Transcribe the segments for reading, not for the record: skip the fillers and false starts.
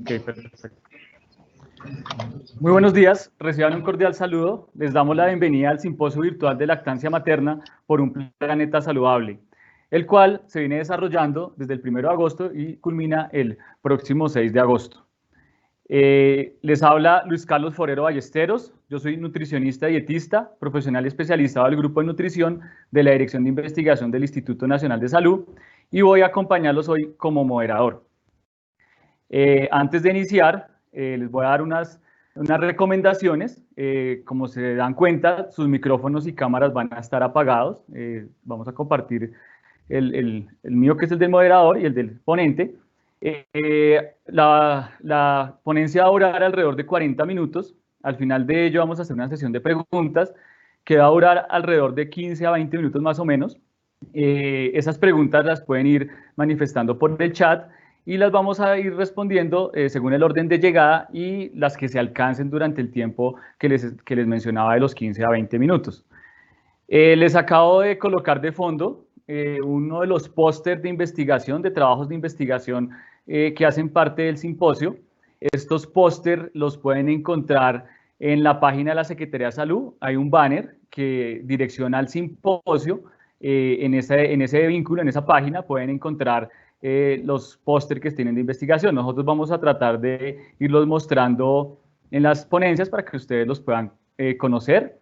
Ok, perfecto. Muy buenos días, reciban un cordial saludo. Les damos la bienvenida al Simposio Virtual de Lactancia Materna por un Planeta Saludable, el cual se viene desarrollando desde el 1 de agosto y culmina el próximo 6 de agosto. Les habla Luis Carlos Forero Ballesteros. Yo soy nutricionista y dietista, profesional especializado del Grupo de Nutrición de la Dirección de Investigación del Instituto Nacional de Salud y voy a acompañarlos hoy como moderador. Antes de iniciar, les voy a dar unas recomendaciones. Como se dan cuenta, sus micrófonos y cámaras van a estar apagados. Vamos a compartir el mío, que es el del moderador, y el del ponente. La ponencia va a durar alrededor de 40 minutos. Al final de ello vamos a hacer una sesión de preguntas que va a durar alrededor de 15 a 20 minutos más o menos. Esas preguntas las pueden ir manifestando por el chat y las vamos a ir respondiendo según el orden de llegada y las que se alcancen durante el tiempo que les mencionaba de los 15 a 20 minutos. Les acabo de colocar de fondo uno de los pósters de investigación, de trabajos de investigación que hacen parte del simposio. Estos pósters los pueden encontrar en la página de la Secretaría de Salud. Hay un banner que direcciona al simposio. En ese vínculo, en esa página, pueden encontrar los pósters que tienen de investigación. Nosotros vamos a tratar de irlos mostrando en las ponencias para que ustedes los puedan conocer.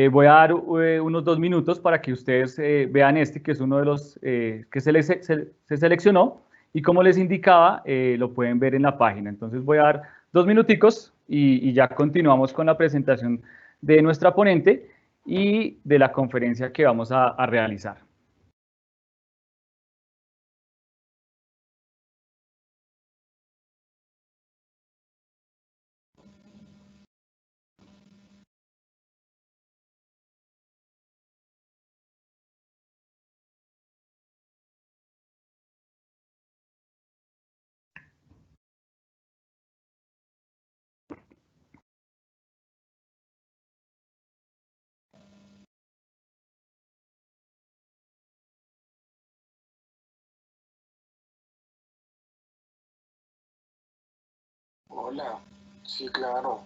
Voy a dar unos 2 minutos para que ustedes vean que es uno de los que se seleccionó, y como les indicaba, lo pueden ver en la página. Entonces voy a dar 2 minuticos y ya continuamos con la presentación de nuestra ponente y de la conferencia que vamos a realizar. Hola, sí, claro.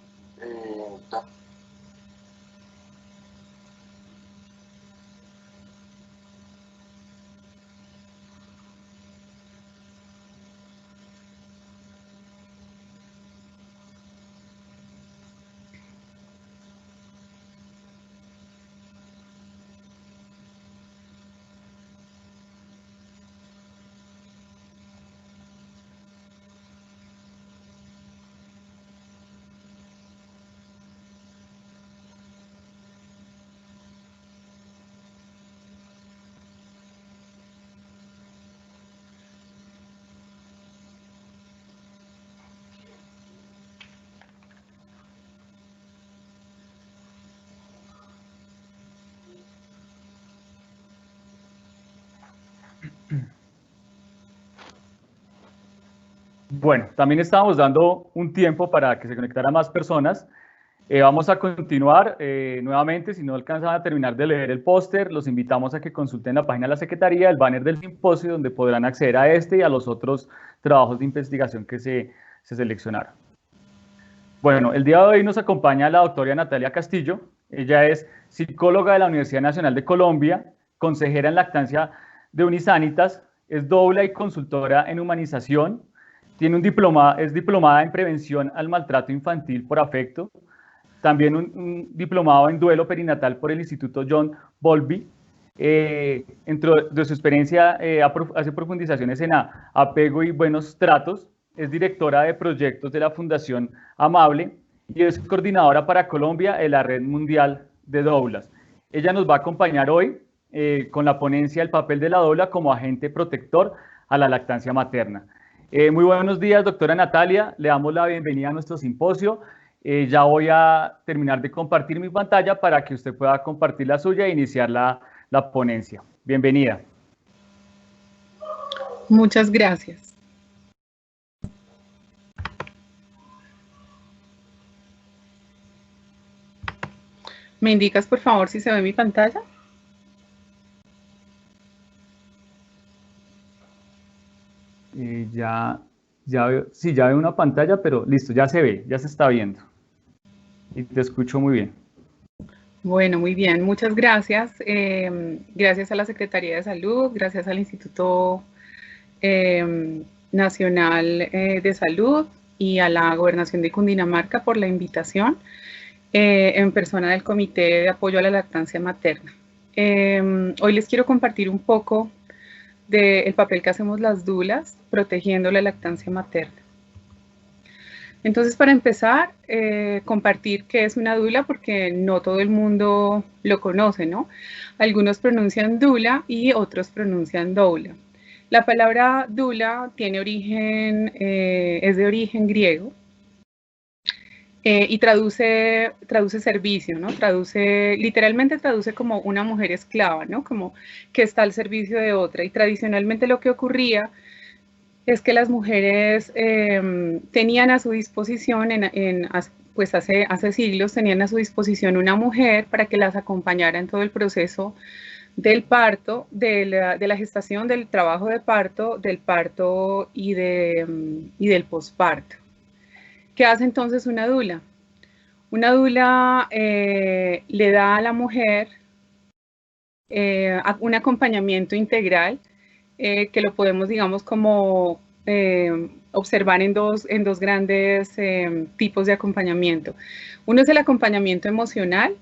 Bueno, también estábamos dando un tiempo para que se conectaran más personas. Vamos a continuar nuevamente. Si no alcanzan a terminar de leer el póster, los invitamos a que consulten la página de la Secretaría, el banner del simposio, donde podrán acceder a y a los otros trabajos de investigación que se seleccionaron. Bueno, el día de hoy nos acompaña la doctora Natalia Castillo. Ella es psicóloga de la Universidad Nacional de Colombia, consejera en lactancia de Unisanitas, es doula y consultora en humanización, es diplomada en prevención al maltrato infantil por afecto, también un diplomado en duelo perinatal por el Instituto John Bowlby. Dentro de su experiencia hace profundizaciones en apego y buenos tratos, es directora de proyectos de la Fundación Amable y es coordinadora para Colombia de la Red Mundial de Doulas. Ella nos va a acompañar hoy con la ponencia del papel de la doula como agente protector a la lactancia materna. Muy buenos días, doctora Natalia. Le damos la bienvenida a nuestro simposio. Ya voy a terminar de compartir mi pantalla para que usted pueda compartir la suya e iniciar la ponencia. Bienvenida. Muchas gracias. ¿Me indicas, por favor, si se ve mi pantalla? Ya Ya veo, sí, ya veo una pantalla, pero listo, ya se ve, ya se está viendo. Y te escucho muy bien. Bueno, muy bien, muchas gracias. Gracias a la Secretaría de Salud, gracias al Instituto Nacional de Salud y a la Gobernación de Cundinamarca por la invitación en persona del Comité de Apoyo a la Lactancia Materna. Hoy les quiero compartir un poco del papel que hacemos las dulas protegiendo la lactancia materna. Entonces, para empezar, compartir qué es una dula, porque no todo el mundo lo conoce, ¿no? Algunos pronuncian dula y otros pronuncian doula. La palabra dula tiene origen, es de origen griego y traduce servicio, ¿no? Literalmente traduce como una mujer esclava, ¿no? Como que está al servicio de otra. Y tradicionalmente lo que ocurría es que las mujeres tenían a su disposición, pues hace siglos, tenían a su disposición una mujer para que las acompañara en todo el proceso del parto, de la gestación, del trabajo de parto, del parto y del posparto. ¿Qué hace entonces una dula? Una dula le da a la mujer un acompañamiento integral que lo podemos, digamos, como observar en dos grandes tipos de acompañamiento. Uno es el acompañamiento emocional,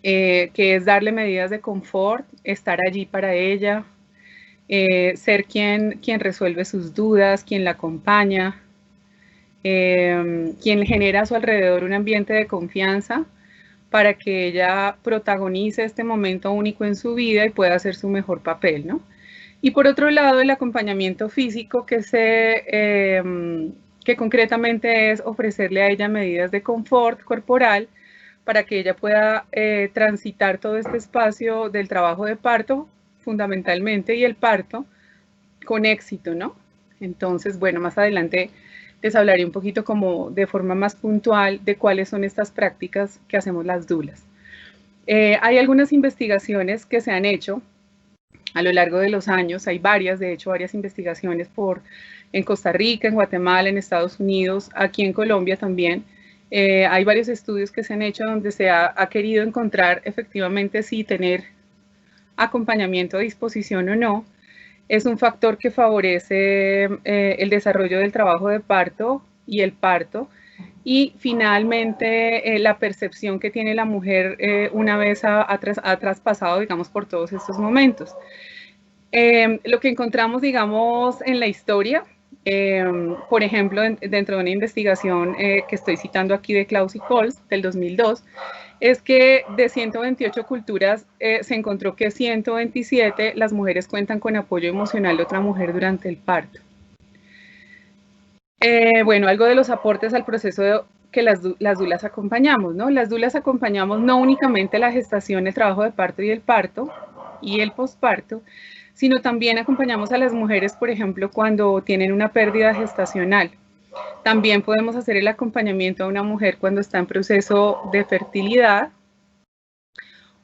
que es darle medidas de confort, estar allí para ella, ser quien resuelve sus dudas, quien la acompaña, quien genera a su alrededor un ambiente de confianza para que ella protagonice este momento único en su vida y pueda hacer su mejor papel, ¿no? Y por otro lado, el acompañamiento físico que concretamente es ofrecerle a ella medidas de confort corporal para que ella pueda transitar todo este espacio del trabajo de parto, fundamentalmente, y el parto con éxito, ¿no? Entonces, bueno, más adelante les hablaré un poquito como de forma más puntual de cuáles son estas prácticas que hacemos las dulas. Hay algunas investigaciones que se han hecho a lo largo de los años, hay varias, de hecho, varias investigaciones en Costa Rica, en Guatemala, en Estados Unidos, aquí en Colombia también. Hay varios estudios que se han hecho donde se ha querido encontrar efectivamente si tener acompañamiento a disposición o no es un factor que favorece el desarrollo del trabajo de parto y el parto, y finalmente la percepción que tiene la mujer una vez ha traspasado, digamos, por todos estos momentos. Lo que encontramos, digamos, en la historia, por ejemplo, dentro de una investigación que estoy citando aquí de Klaus y Coles, del 2002, es que de 128 culturas se encontró que 127 las mujeres cuentan con apoyo emocional de otra mujer durante el parto. Bueno, algo de los aportes al proceso que las dulas acompañamos, ¿no? Las dulas acompañamos no únicamente la gestación, el trabajo de parto y el parto y el posparto, sino también acompañamos a las mujeres, por ejemplo, cuando tienen una pérdida gestacional. También podemos hacer el acompañamiento a una mujer cuando está en proceso de fertilidad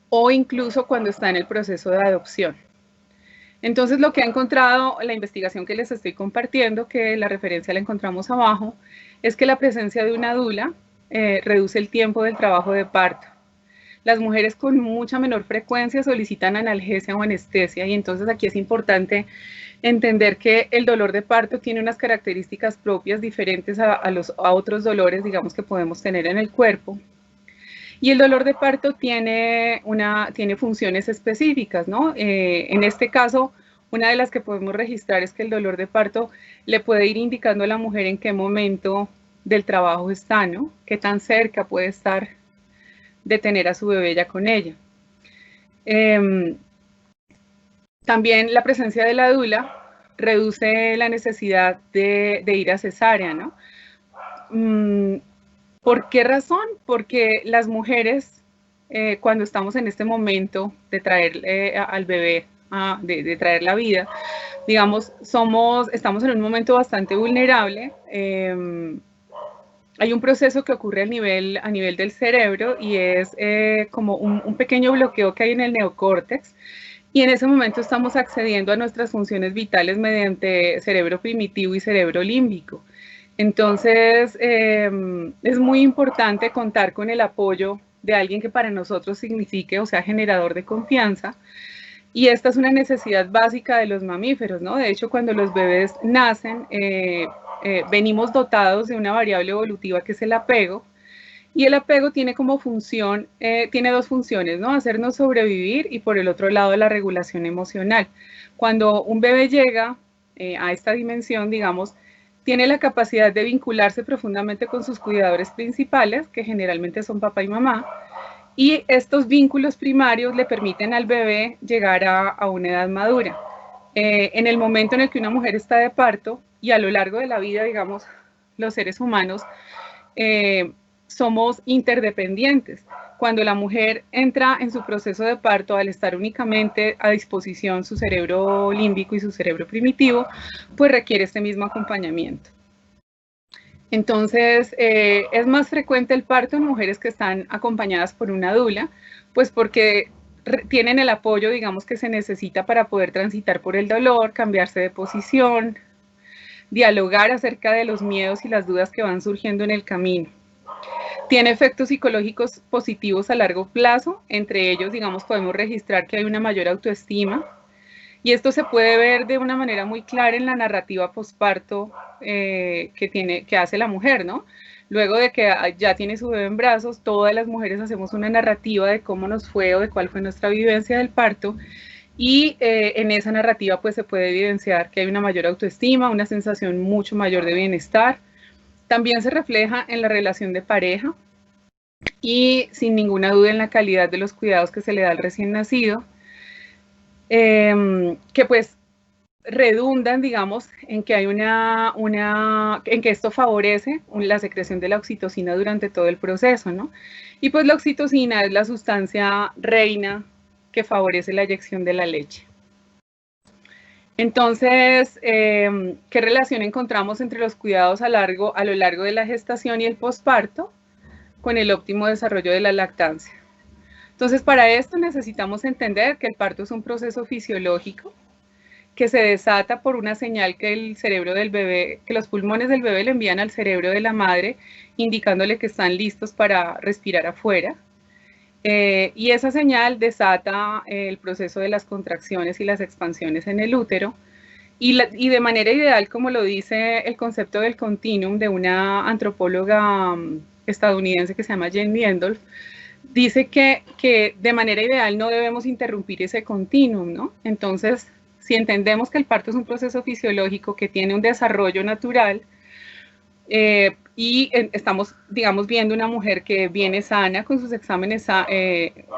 o incluso cuando está en el proceso de adopción. Entonces, lo que ha encontrado la investigación que les estoy compartiendo, que la referencia la encontramos abajo, es que la presencia de una dula reduce el tiempo del trabajo de parto. Las mujeres con mucha menor frecuencia solicitan analgesia o anestesia, y entonces aquí es importante entender que el dolor de parto tiene unas características propias diferentes a otros dolores, digamos, que podemos tener en el cuerpo. Y el dolor de parto tiene funciones específicas, ¿no? En este caso, una de las que podemos registrar es que el dolor de parto le puede ir indicando a la mujer en qué momento del trabajo está, ¿no? Qué tan cerca puede estar de tener a su bebé ya con ella. También la presencia de la dula reduce la necesidad de ir a cesárea, ¿no? ¿Por qué razón? Porque las mujeres, cuando estamos en este momento de traer al bebé, de traer la vida, digamos, estamos en un momento bastante vulnerable. Hay un proceso que ocurre a nivel del cerebro y es como un pequeño bloqueo que hay en el neocórtex, y en ese momento estamos accediendo a nuestras funciones vitales mediante cerebro primitivo y cerebro límbico. Entonces, es muy importante contar con el apoyo de alguien que para nosotros signifique o sea generador de confianza, y esta es una necesidad básica de los mamíferos, ¿no? De hecho, cuando los bebés nacen, venimos dotados de una variable evolutiva que es el apego, y el apego tiene como función, tiene dos funciones, ¿no? Hacernos sobrevivir y por el otro lado la regulación emocional. Cuando un bebé llega a esta dimensión, digamos, tiene la capacidad de vincularse profundamente con sus cuidadores principales, que generalmente son papá y mamá, y estos vínculos primarios le permiten al bebé llegar a una edad madura. En el momento en el que una mujer está de parto y a lo largo de la vida, digamos, los seres humanos somos interdependientes. Cuando la mujer entra en su proceso de parto, al estar únicamente a disposición su cerebro límbico y su cerebro primitivo, pues requiere este mismo acompañamiento. Entonces, es más frecuente el parto en mujeres que están acompañadas por una dula, pues porque tienen el apoyo, digamos, que se necesita para poder transitar por el dolor, cambiarse de posición, dialogar acerca de los miedos y las dudas que van surgiendo en el camino. Tiene efectos psicológicos positivos a largo plazo, entre ellos, digamos, podemos registrar que hay una mayor autoestima, y esto se puede ver de una manera muy clara en la narrativa posparto que hace la mujer, ¿no? Luego de que ya tiene su bebé en brazos, todas las mujeres hacemos una narrativa de cómo nos fue o de cuál fue nuestra vivencia del parto, y en esa narrativa pues se puede evidenciar que hay una mayor autoestima, una sensación mucho mayor de bienestar. También se refleja en la relación de pareja y sin ninguna duda en la calidad de los cuidados que se le da al recién nacido, que pues redundan, digamos, en que hay en que esto favorece la secreción de la oxitocina durante todo el proceso, ¿no? Y pues la oxitocina es la sustancia reina que favorece la eyección de la leche. Entonces, ¿qué relación encontramos entre los cuidados a lo largo de la gestación y el posparto con el óptimo desarrollo de la lactancia? Entonces, para esto necesitamos entender que el parto es un proceso fisiológico que se desata por una señal que el cerebro del bebé, que los pulmones del bebé le envían al cerebro de la madre, indicándole que están listos para respirar afuera. Y esa señal desata el proceso de las contracciones y las expansiones en el útero. Y de manera ideal, como lo dice el concepto del continuum de una antropóloga estadounidense que se llama Jane Miendorf, dice que de manera ideal no debemos interrumpir ese continuum, ¿no? Entonces, si entendemos que el parto es un proceso fisiológico que tiene un desarrollo natural y estamos, digamos, viendo una mujer que viene sana con sus exámenes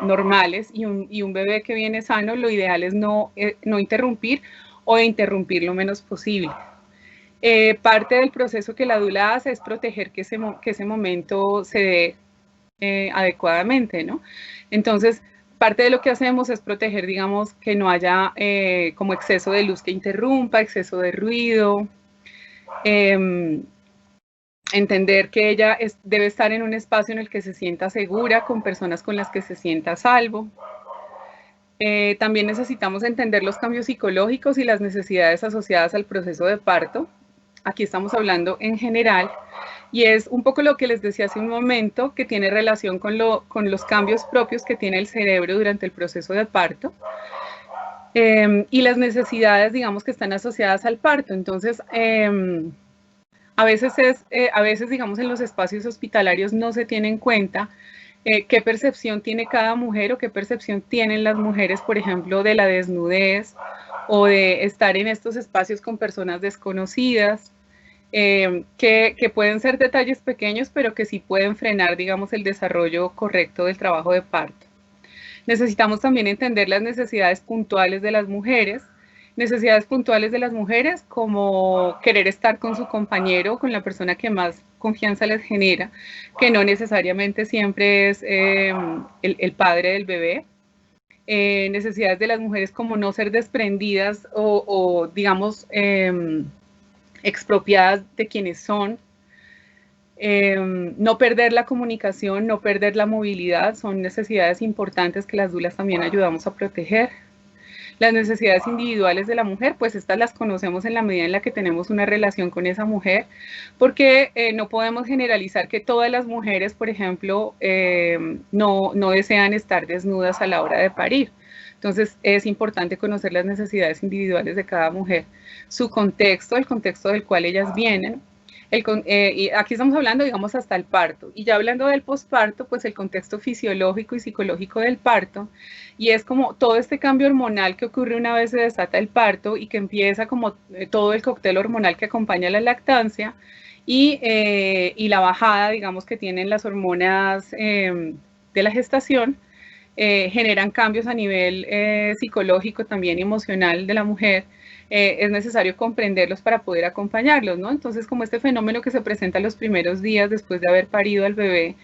normales y un bebé que viene sano, lo ideal es no interrumpir o interrumpir lo menos posible. Parte del proceso que la dula hace es proteger que ese momento se dé adecuadamente, ¿no? Entonces, parte de lo que hacemos es proteger, digamos, que no haya como exceso de luz que interrumpa, exceso de ruido, entender que ella debe estar en un espacio en el que se sienta segura, con personas con las que se sienta a salvo. También necesitamos entender los cambios psicológicos y las necesidades asociadas al proceso de parto. Aquí estamos hablando en general, y es un poco lo que les decía hace un momento, que tiene relación con los cambios propios que tiene el cerebro durante el proceso de parto y las necesidades, digamos, que están asociadas al parto. Entonces, a veces, digamos, en los espacios hospitalarios no se tiene en cuenta qué percepción tiene cada mujer o qué percepción tienen las mujeres, por ejemplo, de la desnudez o de estar en estos espacios con personas desconocidas, que pueden ser detalles pequeños, pero que sí pueden frenar, digamos, el desarrollo correcto del trabajo de parto. Necesitamos también entender las necesidades puntuales de las mujeres, como querer estar con su compañero, con la persona que más confianza les genera, que no necesariamente siempre es el padre del bebé. Necesidades de las mujeres como no ser desprendidas o digamos, expropiadas de quienes son, no perder la comunicación, no perder la movilidad, son necesidades importantes que las dulas también ayudamos a proteger. Las necesidades individuales de la mujer, pues estas las conocemos en la medida en la que tenemos una relación con esa mujer, porque no podemos generalizar que todas las mujeres, por ejemplo, no desean estar desnudas a la hora de parir. Entonces es importante conocer las necesidades individuales de cada mujer, su contexto, el contexto del cual ellas vienen. Y aquí estamos hablando, digamos, hasta el parto. Y ya hablando del posparto, pues el contexto fisiológico y psicológico del parto, y es como todo este cambio hormonal que ocurre una vez se desata el parto y que empieza como todo el cóctel hormonal que acompaña la lactancia y la bajada, digamos, que tienen las hormonas de la gestación, generan cambios a nivel psicológico, también emocional de la mujer. Es necesario comprenderlos para poder acompañarlos, ¿no? Entonces, como este fenómeno que se presenta los primeros días después de haber parido al bebé,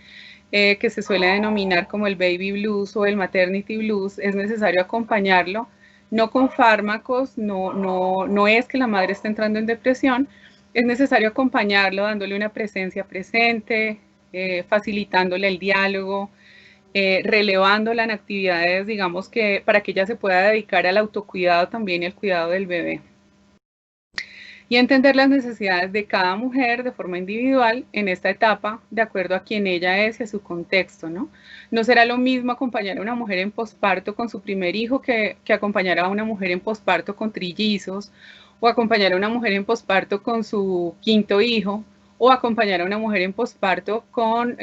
que se suele denominar como el baby blues o el maternity blues, es necesario acompañarlo, no con fármacos, no es que la madre esté entrando en depresión, es necesario acompañarlo dándole una presencia presente, facilitándole el diálogo, relevándola en actividades, digamos, que para que ella se pueda dedicar al autocuidado también y al cuidado del bebé. Y entender las necesidades de cada mujer de forma individual en esta etapa, de acuerdo a quién ella es y a su contexto, ¿no? No será lo mismo acompañar a una mujer en posparto con su primer hijo que acompañar a una mujer en posparto con trillizos, o acompañar a una mujer en posparto con su quinto hijo, o acompañar a una mujer en posparto con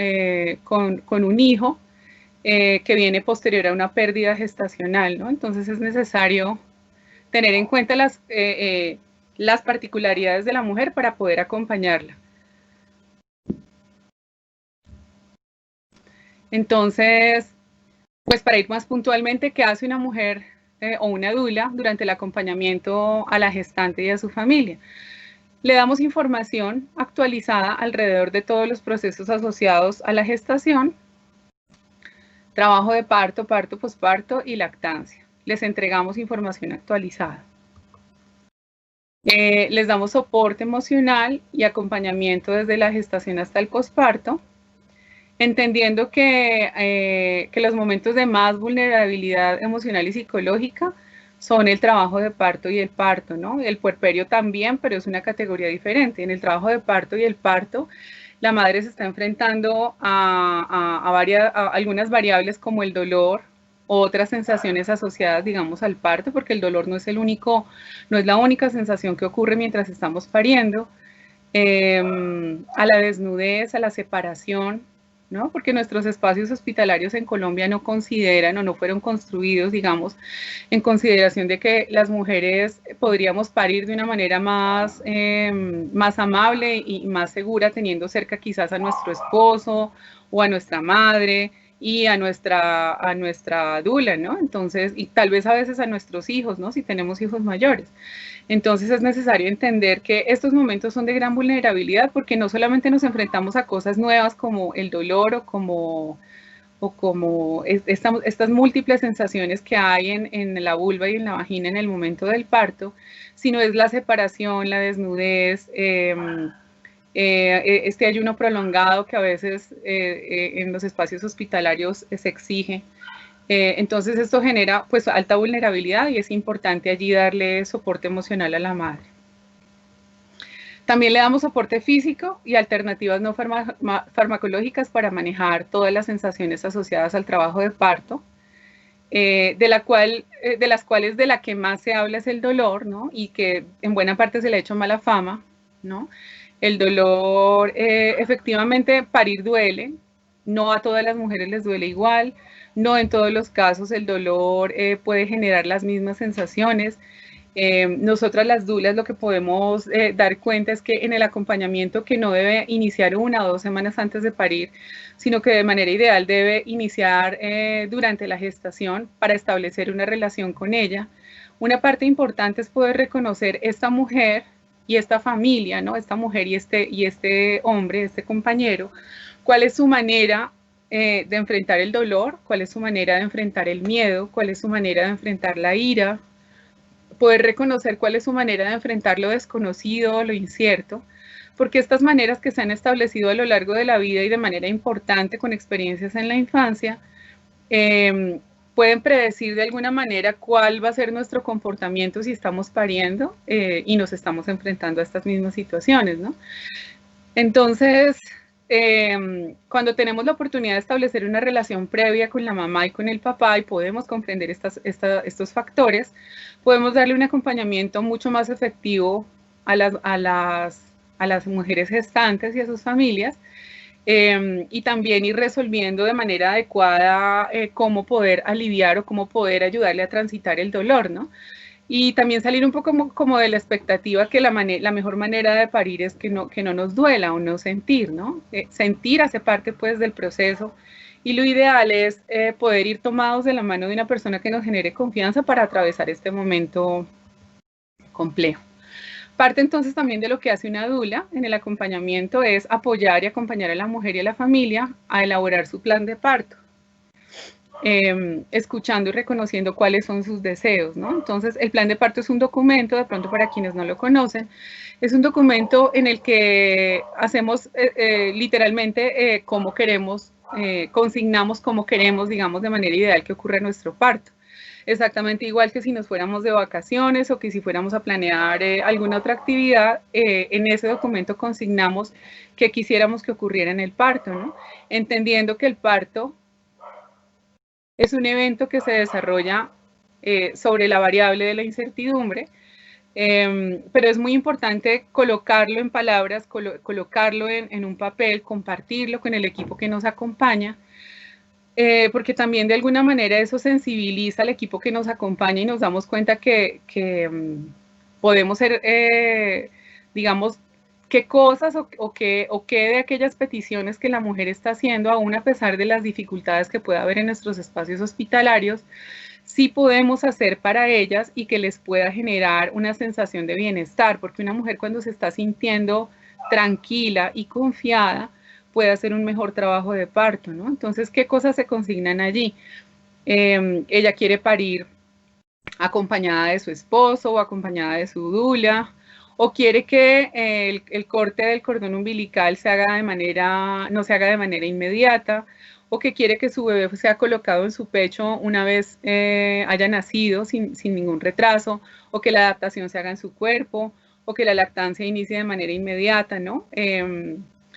un hijo que viene posterior a una pérdida gestacional, ¿no? Entonces es necesario tener en cuenta las particularidades de la mujer para poder acompañarla. Entonces, pues para ir más puntualmente, ¿qué hace una mujer o una dula durante el acompañamiento a la gestante y a su familia? Le damos información actualizada alrededor de todos los procesos asociados a la gestación, trabajo de parto, parto, posparto y lactancia. Les entregamos información actualizada. Les damos soporte emocional y acompañamiento desde la gestación hasta el posparto, entendiendo que los momentos de más vulnerabilidad emocional y psicológica son el trabajo de parto y el parto, ¿no? El puerperio también, pero es una categoría diferente. En el trabajo de parto y el parto, la madre se está enfrentando a algunas variables como el dolor, otras sensaciones asociadas, digamos, al parto, porque el dolor no es la única sensación que ocurre mientras estamos pariendo, a la desnudez, a la separación, ¿no? Porque nuestros espacios hospitalarios en Colombia no consideran o no fueron construidos, digamos, en consideración de que las mujeres podríamos parir de una manera más amable y más segura, teniendo cerca quizás a nuestro esposo o a nuestra madre y a nuestra dula, ¿no? Entonces, y tal vez a veces a nuestros hijos, ¿no? Si tenemos hijos mayores. Entonces es necesario entender que estos momentos son de gran vulnerabilidad porque no solamente nos enfrentamos a cosas nuevas como el dolor o como estas múltiples sensaciones que hay en la vulva y en la vagina en el momento del parto, sino es la separación, la desnudez, este ayuno prolongado que a veces en los espacios hospitalarios se exige. Entonces esto genera pues alta vulnerabilidad y es importante allí darle soporte emocional a la madre. También le damos soporte físico y alternativas no farmacológicas para manejar todas las sensaciones asociadas al trabajo de parto, de la que más se habla es el dolor, ¿no? Y que en buena parte se le ha hecho mala fama, ¿no? El dolor, efectivamente, parir duele, no a todas las mujeres les duele igual, no en todos los casos el dolor puede generar las mismas sensaciones. Nosotras las dulas lo que podemos dar cuenta es que en el acompañamiento, que no debe iniciar 1 o 2 semanas antes de parir, sino que de manera ideal debe iniciar durante la gestación para establecer una relación con ella. Una parte importante es poder reconocer esta mujer y esta familia, ¿no? Esta mujer y este hombre, este compañero, cuál es su manera de enfrentar el dolor, cuál es su manera de enfrentar el miedo, cuál es su manera de enfrentar la ira, poder reconocer cuál es su manera de enfrentar lo desconocido, lo incierto, porque estas maneras que se han establecido a lo largo de la vida y de manera importante con experiencias en la infancia, pueden predecir de alguna manera cuál va a ser nuestro comportamiento si estamos pariendo y nos estamos enfrentando a estas mismas situaciones, ¿no? Entonces, cuando tenemos la oportunidad de establecer una relación previa con la mamá y con el papá y podemos comprender estos factores, podemos darle un acompañamiento mucho más efectivo a las mujeres gestantes y a sus familias, y también ir resolviendo de manera adecuada cómo poder aliviar o cómo poder ayudarle a transitar el dolor, ¿no? Y también salir un poco como de la expectativa que la mejor manera de parir es que no nos duela o no sentir, ¿no? Sentir hace parte pues del proceso y lo ideal es poder ir tomados de la mano de una persona que nos genere confianza para atravesar este momento complejo. Parte entonces también de lo que hace una dula en el acompañamiento es apoyar y acompañar a la mujer y a la familia a elaborar su plan de parto. Escuchando y reconociendo cuáles son sus deseos, ¿no? Entonces, el plan de parto es un documento, de pronto para quienes no lo conocen, es un documento en el que hacemos literalmente cómo queremos, consignamos cómo queremos, digamos, de manera ideal que ocurra nuestro parto. Exactamente igual que si nos fuéramos de vacaciones o que si fuéramos a planear alguna otra actividad, en ese documento consignamos qué quisiéramos que ocurriera en el parto, ¿no? Entendiendo que el parto es un evento que se desarrolla sobre la variable de la incertidumbre, pero es muy importante colocarlo en palabras, colocarlo en un papel, compartirlo con el equipo que nos acompaña, porque también de alguna manera eso sensibiliza al equipo que nos acompaña y nos damos cuenta que podemos ser, digamos, qué cosas o qué de aquellas peticiones que la mujer está haciendo, aún a pesar de las dificultades que pueda haber en nuestros espacios hospitalarios, sí podemos hacer para ellas y que les pueda generar una sensación de bienestar, porque una mujer cuando se está sintiendo tranquila y confiada puede hacer un mejor trabajo de parto, ¿no? Entonces, ¿qué cosas se consignan allí? Ella quiere parir acompañada de su esposo o acompañada de su dula, o quiere que el corte del cordón umbilical no se haga de manera inmediata, o que quiere que su bebé sea colocado en su pecho una vez haya nacido sin ningún retraso, o que la adaptación se haga en su cuerpo, o que la lactancia inicie de manera inmediata, ¿no?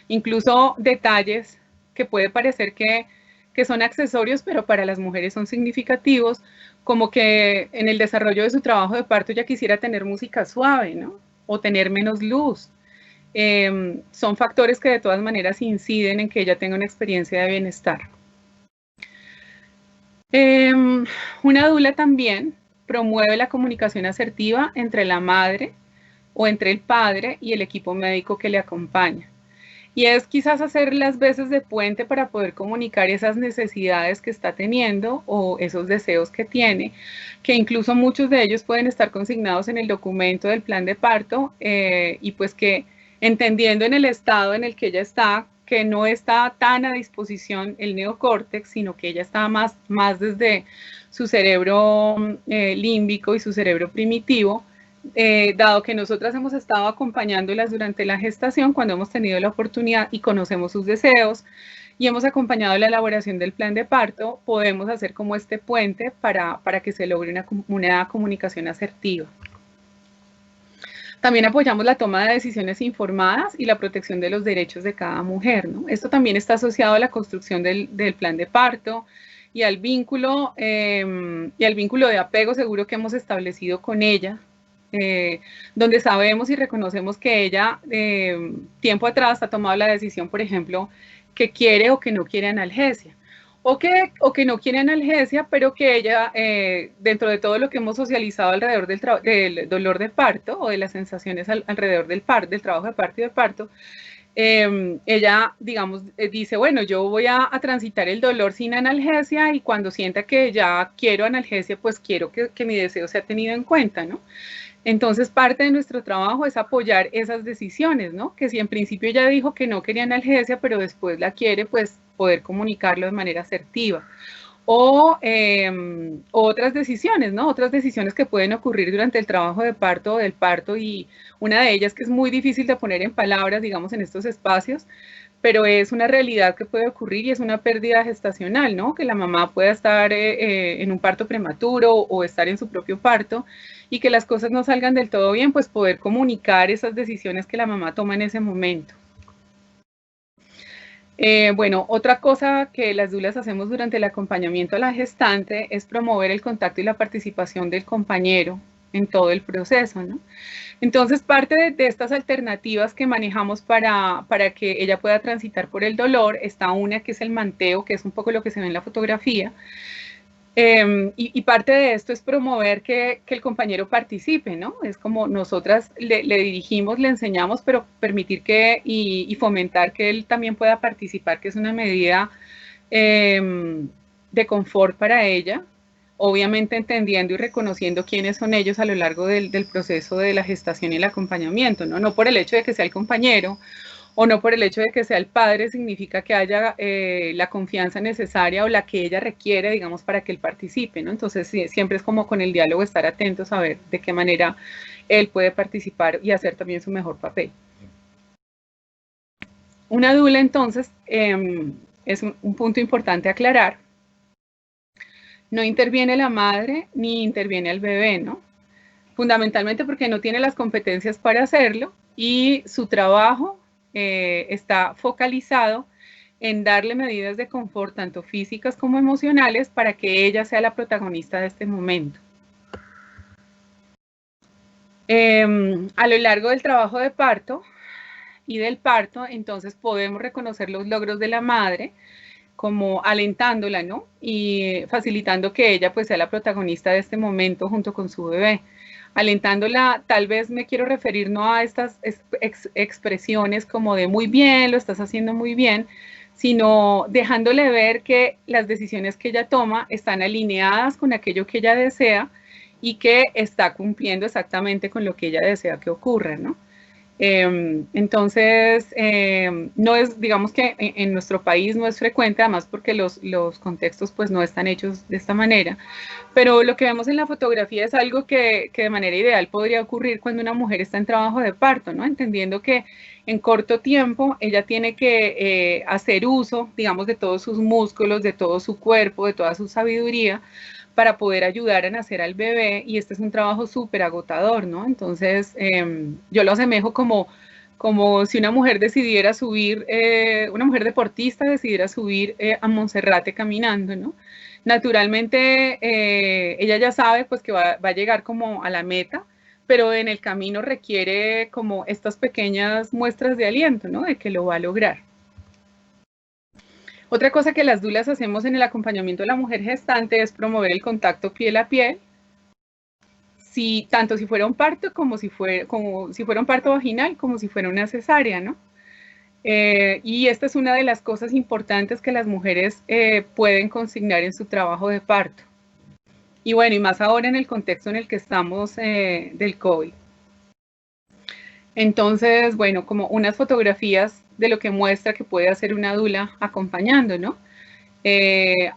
Incluso detalles que puede parecer que son accesorios, pero para las mujeres son significativos, como que en el desarrollo de su trabajo de parto ella quisiera tener música suave, ¿no? O tener menos luz. Son factores que de todas maneras inciden en que ella tenga una experiencia de bienestar. Una dula también promueve la comunicación asertiva entre la madre o entre el padre y el equipo médico que le acompaña. Y es quizás hacer las veces de puente para poder comunicar esas necesidades que está teniendo o esos deseos que tiene, que incluso muchos de ellos pueden estar consignados en el documento del plan de parto, y pues que entendiendo en el estado en el que ella está, que no está tan a disposición el neocórtex, sino que ella está más desde su cerebro límbico y su cerebro primitivo, dado que nosotras hemos estado acompañándolas durante la gestación cuando hemos tenido la oportunidad y conocemos sus deseos y hemos acompañado la elaboración del plan de parto, podemos hacer como este puente para que se logre una comunicación asertiva. También apoyamos la toma de decisiones informadas y la protección de los derechos de cada mujer, ¿no? Esto también está asociado a la construcción del plan de parto y al vínculo de apego seguro que hemos establecido con ella, donde sabemos y reconocemos que ella tiempo atrás ha tomado la decisión, por ejemplo, que quiere o que no quiere analgesia, o que no quiere analgesia, pero que ella, dentro de todo lo que hemos socializado alrededor del dolor de parto o de las sensaciones alrededor del trabajo de parto y de parto, ella, digamos, dice, bueno, yo voy a transitar el dolor sin analgesia y cuando sienta que ya quiero analgesia, pues quiero que mi deseo sea tenido en cuenta, ¿no? Entonces, parte de nuestro trabajo es apoyar esas decisiones, ¿no? Que si en principio ella dijo que no quería analgesia, pero después la quiere, pues poder comunicarlo de manera asertiva. O otras decisiones, ¿no? Otras decisiones que pueden ocurrir durante el trabajo de parto o del parto, y una de ellas que es muy difícil de poner en palabras, digamos, en estos espacios, pero es una realidad que puede ocurrir y es una pérdida gestacional, ¿no? Que la mamá pueda estar en un parto prematuro o estar en su propio parto y que las cosas no salgan del todo bien, pues poder comunicar esas decisiones que la mamá toma en ese momento. Bueno, otra cosa que las dulas hacemos durante el acompañamiento a la gestante es promover el contacto y la participación del compañero en todo el proceso, ¿no? Entonces, parte de estas alternativas que manejamos para que ella pueda transitar por el dolor, está una que es el manteo, que es un poco lo que se ve en la fotografía, y parte de esto es promover que el compañero participe, ¿no? Es como nosotras le dirigimos, le enseñamos, pero permitir y fomentar que él también pueda participar, que es una medida de confort para ella, obviamente entendiendo y reconociendo quiénes son ellos a lo largo del proceso de la gestación y el acompañamiento, ¿no? No por el hecho de que sea el compañero o no por el hecho de que sea el padre significa que haya la confianza necesaria o la que ella requiere, digamos, para que él participe, ¿no? Entonces, siempre es como con el diálogo estar atentos a ver de qué manera él puede participar y hacer también su mejor papel. Una dula, entonces, es un punto importante aclarar. No interviene la madre ni interviene el bebé, ¿no? Fundamentalmente porque no tiene las competencias para hacerlo y su trabajo está focalizado en darle medidas de confort, tanto físicas como emocionales, para que ella sea la protagonista de este momento. A lo largo del trabajo de parto y del parto, entonces podemos reconocer los logros de la madre, como alentándola, ¿no? Y facilitando que ella pues sea la protagonista de este momento junto con su bebé. Alentándola, tal vez me quiero referir no a estas expresiones como de muy bien, lo estás haciendo muy bien, sino dejándole ver que las decisiones que ella toma están alineadas con aquello que ella desea y que está cumpliendo exactamente con lo que ella desea que ocurra, ¿no? Entonces, no es, digamos que en nuestro país no es frecuente, además porque los contextos pues no están hechos de esta manera, pero lo que vemos en la fotografía es algo que de manera ideal podría ocurrir cuando una mujer está en trabajo de parto, ¿no? Entendiendo que en corto tiempo ella tiene que hacer uso, digamos, de todos sus músculos, de todo su cuerpo, de toda su sabiduría, para poder ayudar a nacer al bebé, y este es un trabajo súper agotador, ¿no? Entonces, yo lo asemejo como si una mujer decidiera subir, una mujer deportista decidiera subir a Monserrate caminando, ¿no? Naturalmente, ella ya sabe pues que va a llegar como a la meta, pero en el camino requiere como estas pequeñas muestras de aliento, ¿no? De que lo va a lograr. Otra cosa que las dulas hacemos en el acompañamiento de la mujer gestante es promover el contacto piel a piel, tanto si fuera un parto como si fuera un parto vaginal, como si fuera una cesárea, ¿no? Y esta es una de las cosas importantes que las mujeres pueden consignar en su trabajo de parto. Y bueno, y más ahora en el contexto en el que estamos del COVID. Entonces, bueno, como unas fotografías de lo que muestra que puede hacer una dula acompañando, ¿no?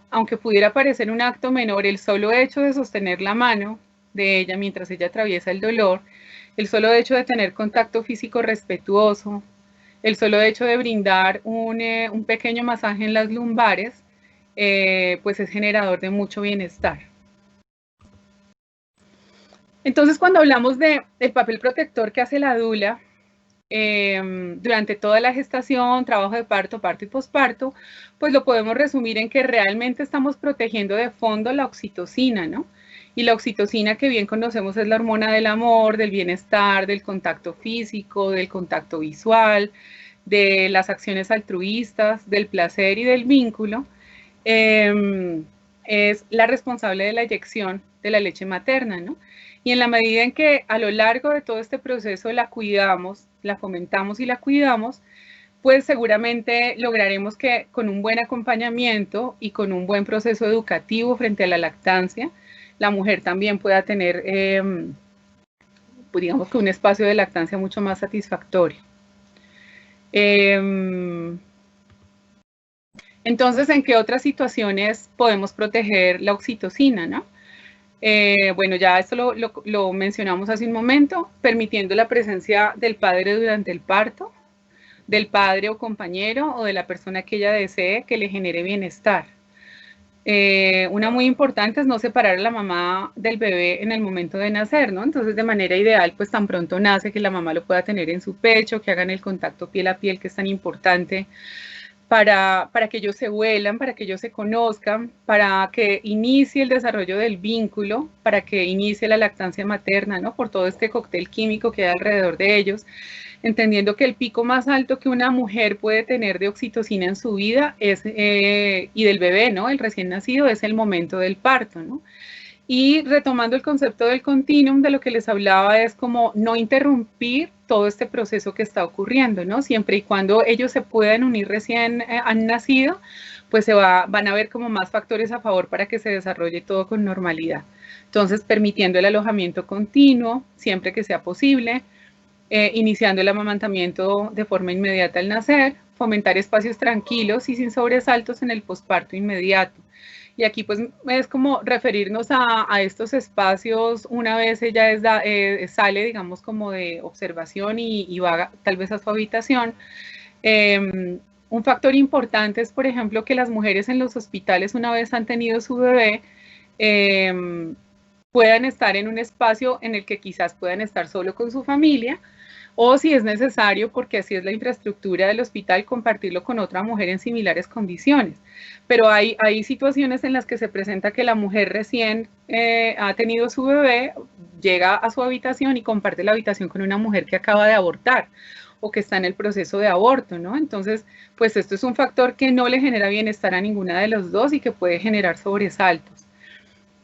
Aunque pudiera parecer un acto menor, el solo hecho de sostener la mano de ella mientras ella atraviesa el dolor, el solo hecho de tener contacto físico respetuoso, el solo hecho de brindar un pequeño masaje en las lumbares, pues es generador de mucho bienestar. Entonces, cuando hablamos del papel protector que hace la dula durante toda la gestación, trabajo de parto, parto y posparto, pues lo podemos resumir en que realmente estamos protegiendo de fondo la oxitocina, ¿no? Y la oxitocina, que bien conocemos, es la hormona del amor, del bienestar, del contacto físico, del contacto visual, de las acciones altruistas, del placer y del vínculo. Es la responsable de la eyección de la leche materna, ¿no? Y en la medida en que a lo largo de todo este proceso la cuidamos, la fomentamos y la cuidamos, pues seguramente lograremos que con un buen acompañamiento y con un buen proceso educativo frente a la lactancia, la mujer también pueda tener, pues digamos que un espacio de lactancia mucho más satisfactorio. Entonces, ¿en qué otras situaciones podemos proteger la oxitocina, no? Bueno, ya esto lo mencionamos hace un momento, permitiendo la presencia del padre durante el parto, del padre o compañero o de la persona que ella desee que le genere bienestar. Una muy importante es no separar a la mamá del bebé en el momento de nacer, ¿no? Entonces, de manera ideal, pues tan pronto nace, que la mamá lo pueda tener en su pecho, que hagan el contacto piel a piel, que es tan importante para que ellos se huelan, para que ellos se conozcan, para que inicie el desarrollo del vínculo, para que inicie la lactancia materna, ¿no? Por todo este cóctel químico que hay alrededor de ellos, entendiendo que el pico más alto que una mujer puede tener de oxitocina en su vida es, y del bebé, ¿no? El recién nacido, es el momento del parto, ¿no? Y retomando el concepto del continuum, de lo que les hablaba es como no interrumpir todo este proceso que está ocurriendo, ¿no? Siempre y cuando ellos se puedan unir recién han nacido, pues van a haber como más factores a favor para que se desarrolle todo con normalidad. Entonces, permitiendo el alojamiento continuo, siempre que sea posible, iniciando el amamantamiento de forma inmediata al nacer, fomentar espacios tranquilos y sin sobresaltos en el posparto inmediato. Y aquí pues es como referirnos a estos espacios una vez ella sale, digamos, como de observación y va tal vez a su habitación. Un factor importante es, por ejemplo, que las mujeres en los hospitales, una vez han tenido su bebé, puedan estar en un espacio en el que quizás puedan estar solo con su familia, o si es necesario, porque así es la infraestructura del hospital, compartirlo con otra mujer en similares condiciones. Pero hay situaciones en las que se presenta que la mujer recién ha tenido su bebé, llega a su habitación y comparte la habitación con una mujer que acaba de abortar o que está en el proceso de aborto, ¿no? Entonces, pues esto es un factor que no le genera bienestar a ninguna de los dos y que puede generar sobresaltos.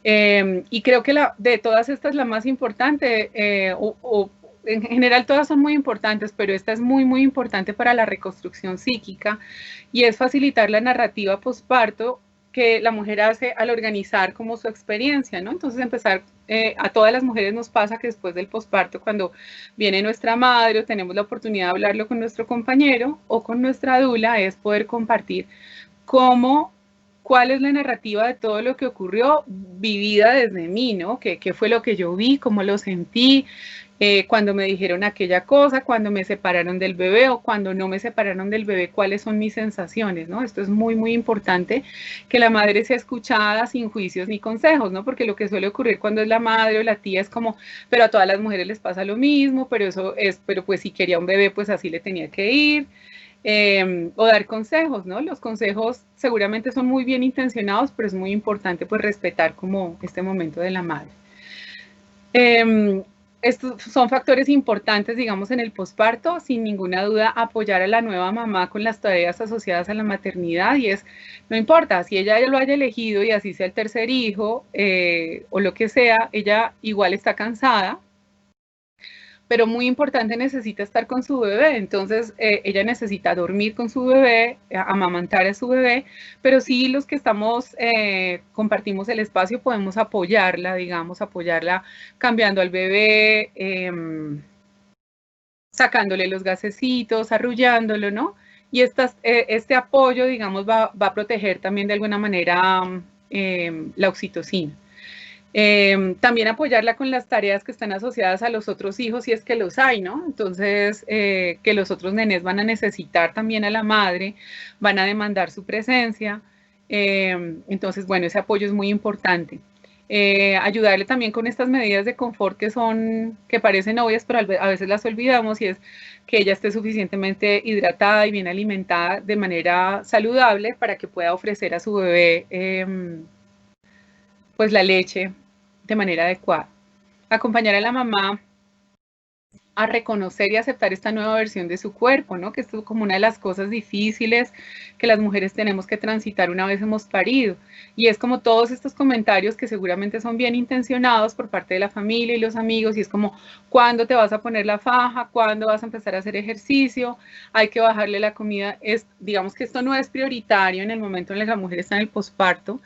Y creo que de todas estas la más importante, en general todas son muy importantes, pero esta es muy, muy importante para la reconstrucción psíquica, y es facilitar la narrativa posparto que la mujer hace al organizar como su experiencia, ¿no? Entonces empezar, a todas las mujeres nos pasa que después del posparto, cuando viene nuestra madre o tenemos la oportunidad de hablarlo con nuestro compañero o con nuestra dula, es poder compartir cuál es la narrativa de todo lo que ocurrió vivida desde mí, ¿no? ¿Qué fue lo que yo vi? ¿Cómo lo sentí? Cuando me dijeron aquella cosa, cuando me separaron del bebé o cuando no me separaron del bebé, cuáles son mis sensaciones, ¿no? Esto es muy, muy importante, que la madre sea escuchada sin juicios ni consejos, ¿no? Porque lo que suele ocurrir cuando es la madre o la tía es como, pero a todas las mujeres les pasa lo mismo, pero pues si quería un bebé, pues así le tenía que ir. O dar consejos, ¿no? Los consejos seguramente son muy bien intencionados, pero es muy importante pues respetar como este momento de la madre. Estos son factores importantes, digamos, en el posparto. Sin ninguna duda, apoyar a la nueva mamá con las tareas asociadas a la maternidad, y no importa, si ella lo haya elegido y así sea el tercer hijo o lo que sea, ella igual está cansada, pero muy importante, necesita estar con su bebé. Entonces ella necesita dormir con su bebé, amamantar a su bebé, pero sí los que compartimos el espacio podemos apoyarla, digamos, apoyarla cambiando al bebé, sacándole los gasecitos, arrullándolo, ¿no? Y este apoyo, digamos, va a proteger también de alguna manera la oxitocina. También apoyarla con las tareas que están asociadas a los otros hijos, si es que los hay, ¿no? Entonces, que los otros nenes van a necesitar también a la madre, van a demandar su presencia. Entonces, bueno, ese apoyo es muy importante. Ayudarle también con estas medidas de confort que parecen obvias, pero a veces las olvidamos, y es que ella esté suficientemente hidratada y bien alimentada de manera saludable para que pueda ofrecer a su bebé pues la leche de manera adecuada. Acompañar a la mamá a reconocer y aceptar esta nueva versión de su cuerpo, ¿no? Que esto es como una de las cosas difíciles que las mujeres tenemos que transitar una vez hemos parido. Y es como todos estos comentarios que seguramente son bien intencionados por parte de la familia y los amigos, y es como, ¿cuándo te vas a poner la faja? ¿Cuándo vas a empezar a hacer ejercicio? Hay que bajarle la comida. Digamos que esto no es prioritario en el momento en el que la mujer está en el posparto.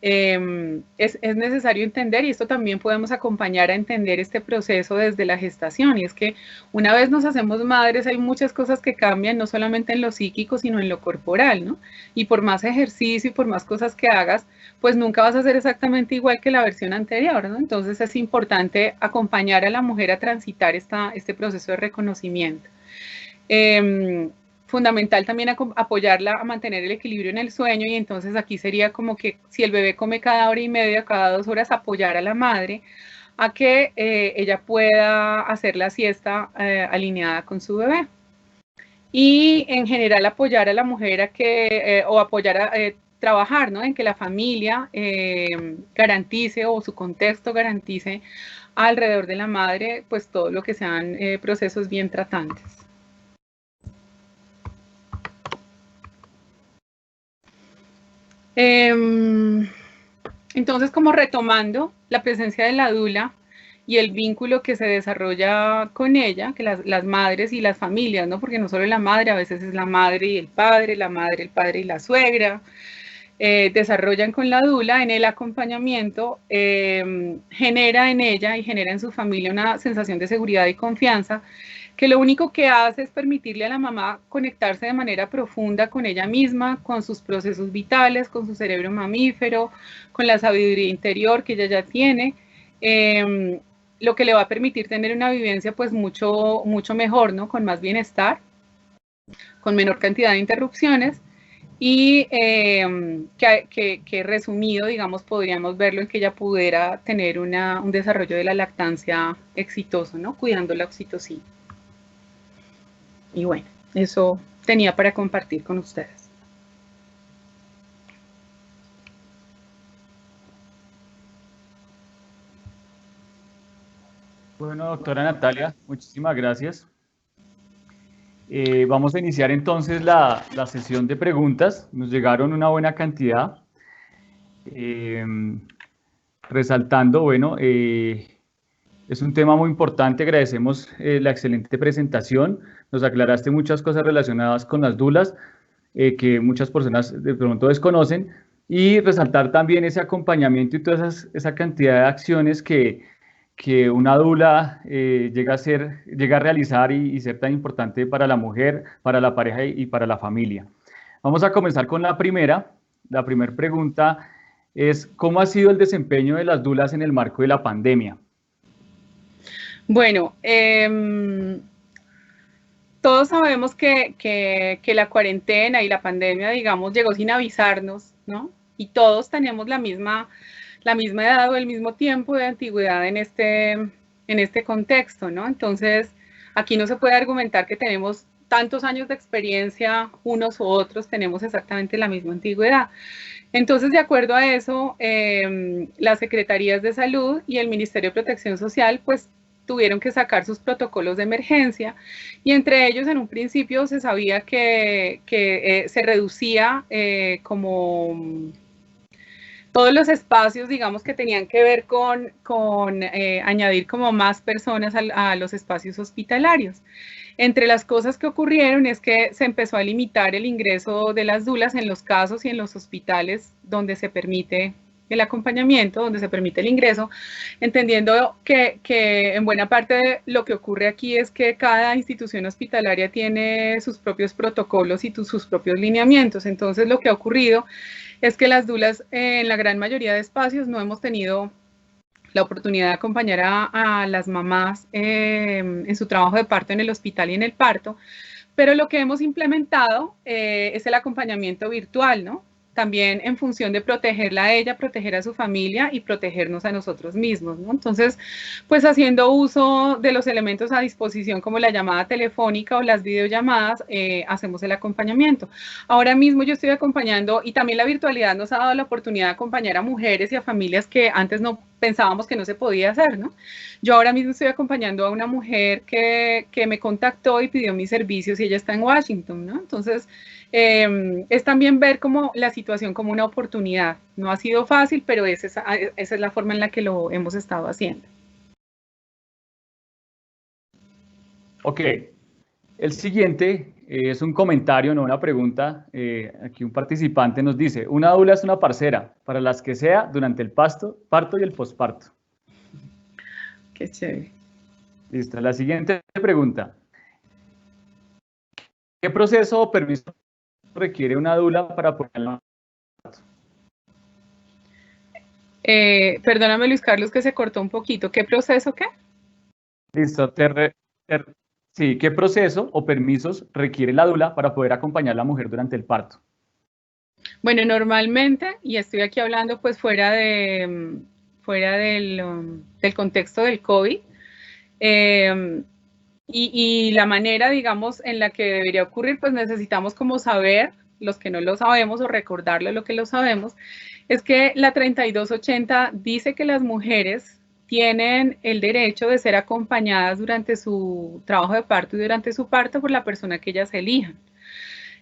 Es necesario entender, y esto también podemos acompañar a entender este proceso desde la gestación, y es que una vez nos hacemos madres hay muchas cosas que cambian, no solamente en lo psíquico, sino en lo corporal, ¿no? Y por más ejercicio y por más cosas que hagas, pues nunca vas a ser exactamente igual que la versión anterior, ¿no? Entonces es importante acompañar a la mujer a transitar este proceso de reconocimiento. fundamental también apoyarla a mantener el equilibrio en el sueño, y entonces aquí sería como que si el bebé come cada hora y media, cada 2 horas, apoyar a la madre a que ella pueda hacer la siesta alineada con su bebé. Y en general apoyar a la mujer a que, o apoyar a trabajar, ¿no? En que la familia garantice, o su contexto garantice alrededor de la madre, pues todo lo que sean procesos bien tratantes. Entonces, como retomando la presencia de la dula y el vínculo que se desarrolla con ella, que las madres y las familias, ¿no? Porque no solo la madre, a veces es la madre y el padre, la madre, el padre y la suegra, desarrollan con la dula en el acompañamiento, genera en ella y genera en su familia una sensación de seguridad y confianza, que lo único que hace es permitirle a la mamá conectarse de manera profunda con ella misma, con sus procesos vitales, con su cerebro mamífero, con la sabiduría interior que ella ya tiene, lo que le va a permitir tener una vivencia pues mucho mejor, ¿no? Con más bienestar, con menor cantidad de interrupciones, y que resumido, digamos, podríamos verlo en que ella pudiera tener un desarrollo de la lactancia exitoso, ¿no? Cuidando la oxitocina. Y bueno, eso tenía para compartir con ustedes. Bueno, doctora Natalia, muchísimas gracias. Vamos a iniciar entonces la sesión de preguntas. Nos llegaron una buena cantidad. Resaltando, bueno, es un tema muy importante. Agradecemos la excelente presentación. Nos aclaraste muchas cosas relacionadas con las dulas que muchas personas de pronto desconocen, y resaltar también ese acompañamiento y toda esa cantidad de acciones que una dula llega a realizar y ser tan importante para la mujer, para la pareja y para la familia. Vamos a comenzar con la primera. La primera pregunta es: ¿cómo ha sido el desempeño de las dulas en el marco de la pandemia? Bueno, todos sabemos que la cuarentena y la pandemia, digamos, llegó sin avisarnos, ¿no? Y todos tenemos la misma edad o el mismo tiempo de antigüedad en este contexto, ¿no? Entonces, aquí no se puede argumentar que tenemos tantos años de experiencia unos u otros, tenemos exactamente la misma antigüedad. Entonces, de acuerdo a eso, las Secretarías de Salud y el Ministerio de Protección Social, pues, tuvieron que sacar sus protocolos de emergencia, y entre ellos en un principio se sabía que se reducía como todos los espacios, digamos, que tenían que ver con añadir como más personas a los espacios hospitalarios. Entre las cosas que ocurrieron es que se empezó a limitar el ingreso de las dulas en los casos y en los hospitales donde se permite el acompañamiento, donde se permite el ingreso, entendiendo que en buena parte lo que ocurre aquí es que cada institución hospitalaria tiene sus propios protocolos y sus propios lineamientos. Entonces, lo que ha ocurrido es que las dulas en la gran mayoría de espacios no hemos tenido la oportunidad de acompañar a las mamás en su trabajo de parto en el hospital y en el parto, pero lo que hemos implementado es el acompañamiento virtual, ¿no? También en función de protegerla a ella, proteger a su familia y protegernos a nosotros mismos, ¿no? Entonces, pues haciendo uso de los elementos a disposición como la llamada telefónica o las videollamadas, hacemos el acompañamiento. Ahora mismo yo estoy acompañando, y también la virtualidad nos ha dado la oportunidad de acompañar a mujeres y a familias que antes no pensábamos que no se podía hacer, ¿no? Yo ahora mismo estoy acompañando a una mujer que me contactó y pidió mis servicios, y ella está en Washington, ¿no? Entonces, es también ver como la situación como una oportunidad. No ha sido fácil, pero esa es la forma en la que lo hemos estado haciendo. Ok, el siguiente es un comentario, no una pregunta. Aquí un participante nos dice: una dula es una parcera para las que sea durante el parto y el posparto. Qué chévere. Listo, la siguiente pregunta: ¿qué proceso o permiso requiere una dula para ponerla? Perdóname, Luis Carlos, que se cortó un poquito. ¿Qué proceso qué? Listo, Sí, ¿qué proceso o permisos requiere la dula para poder acompañar a la mujer durante el parto? Bueno, normalmente, y estoy aquí hablando pues fuera del contexto del COVID, y la manera, digamos, en la que debería ocurrir, pues necesitamos como saber, los que no lo sabemos, o recordarle lo que lo sabemos, es que la 3280 dice que las mujeres tienen el derecho de ser acompañadas durante su trabajo de parto y durante su parto por la persona que ellas elijan.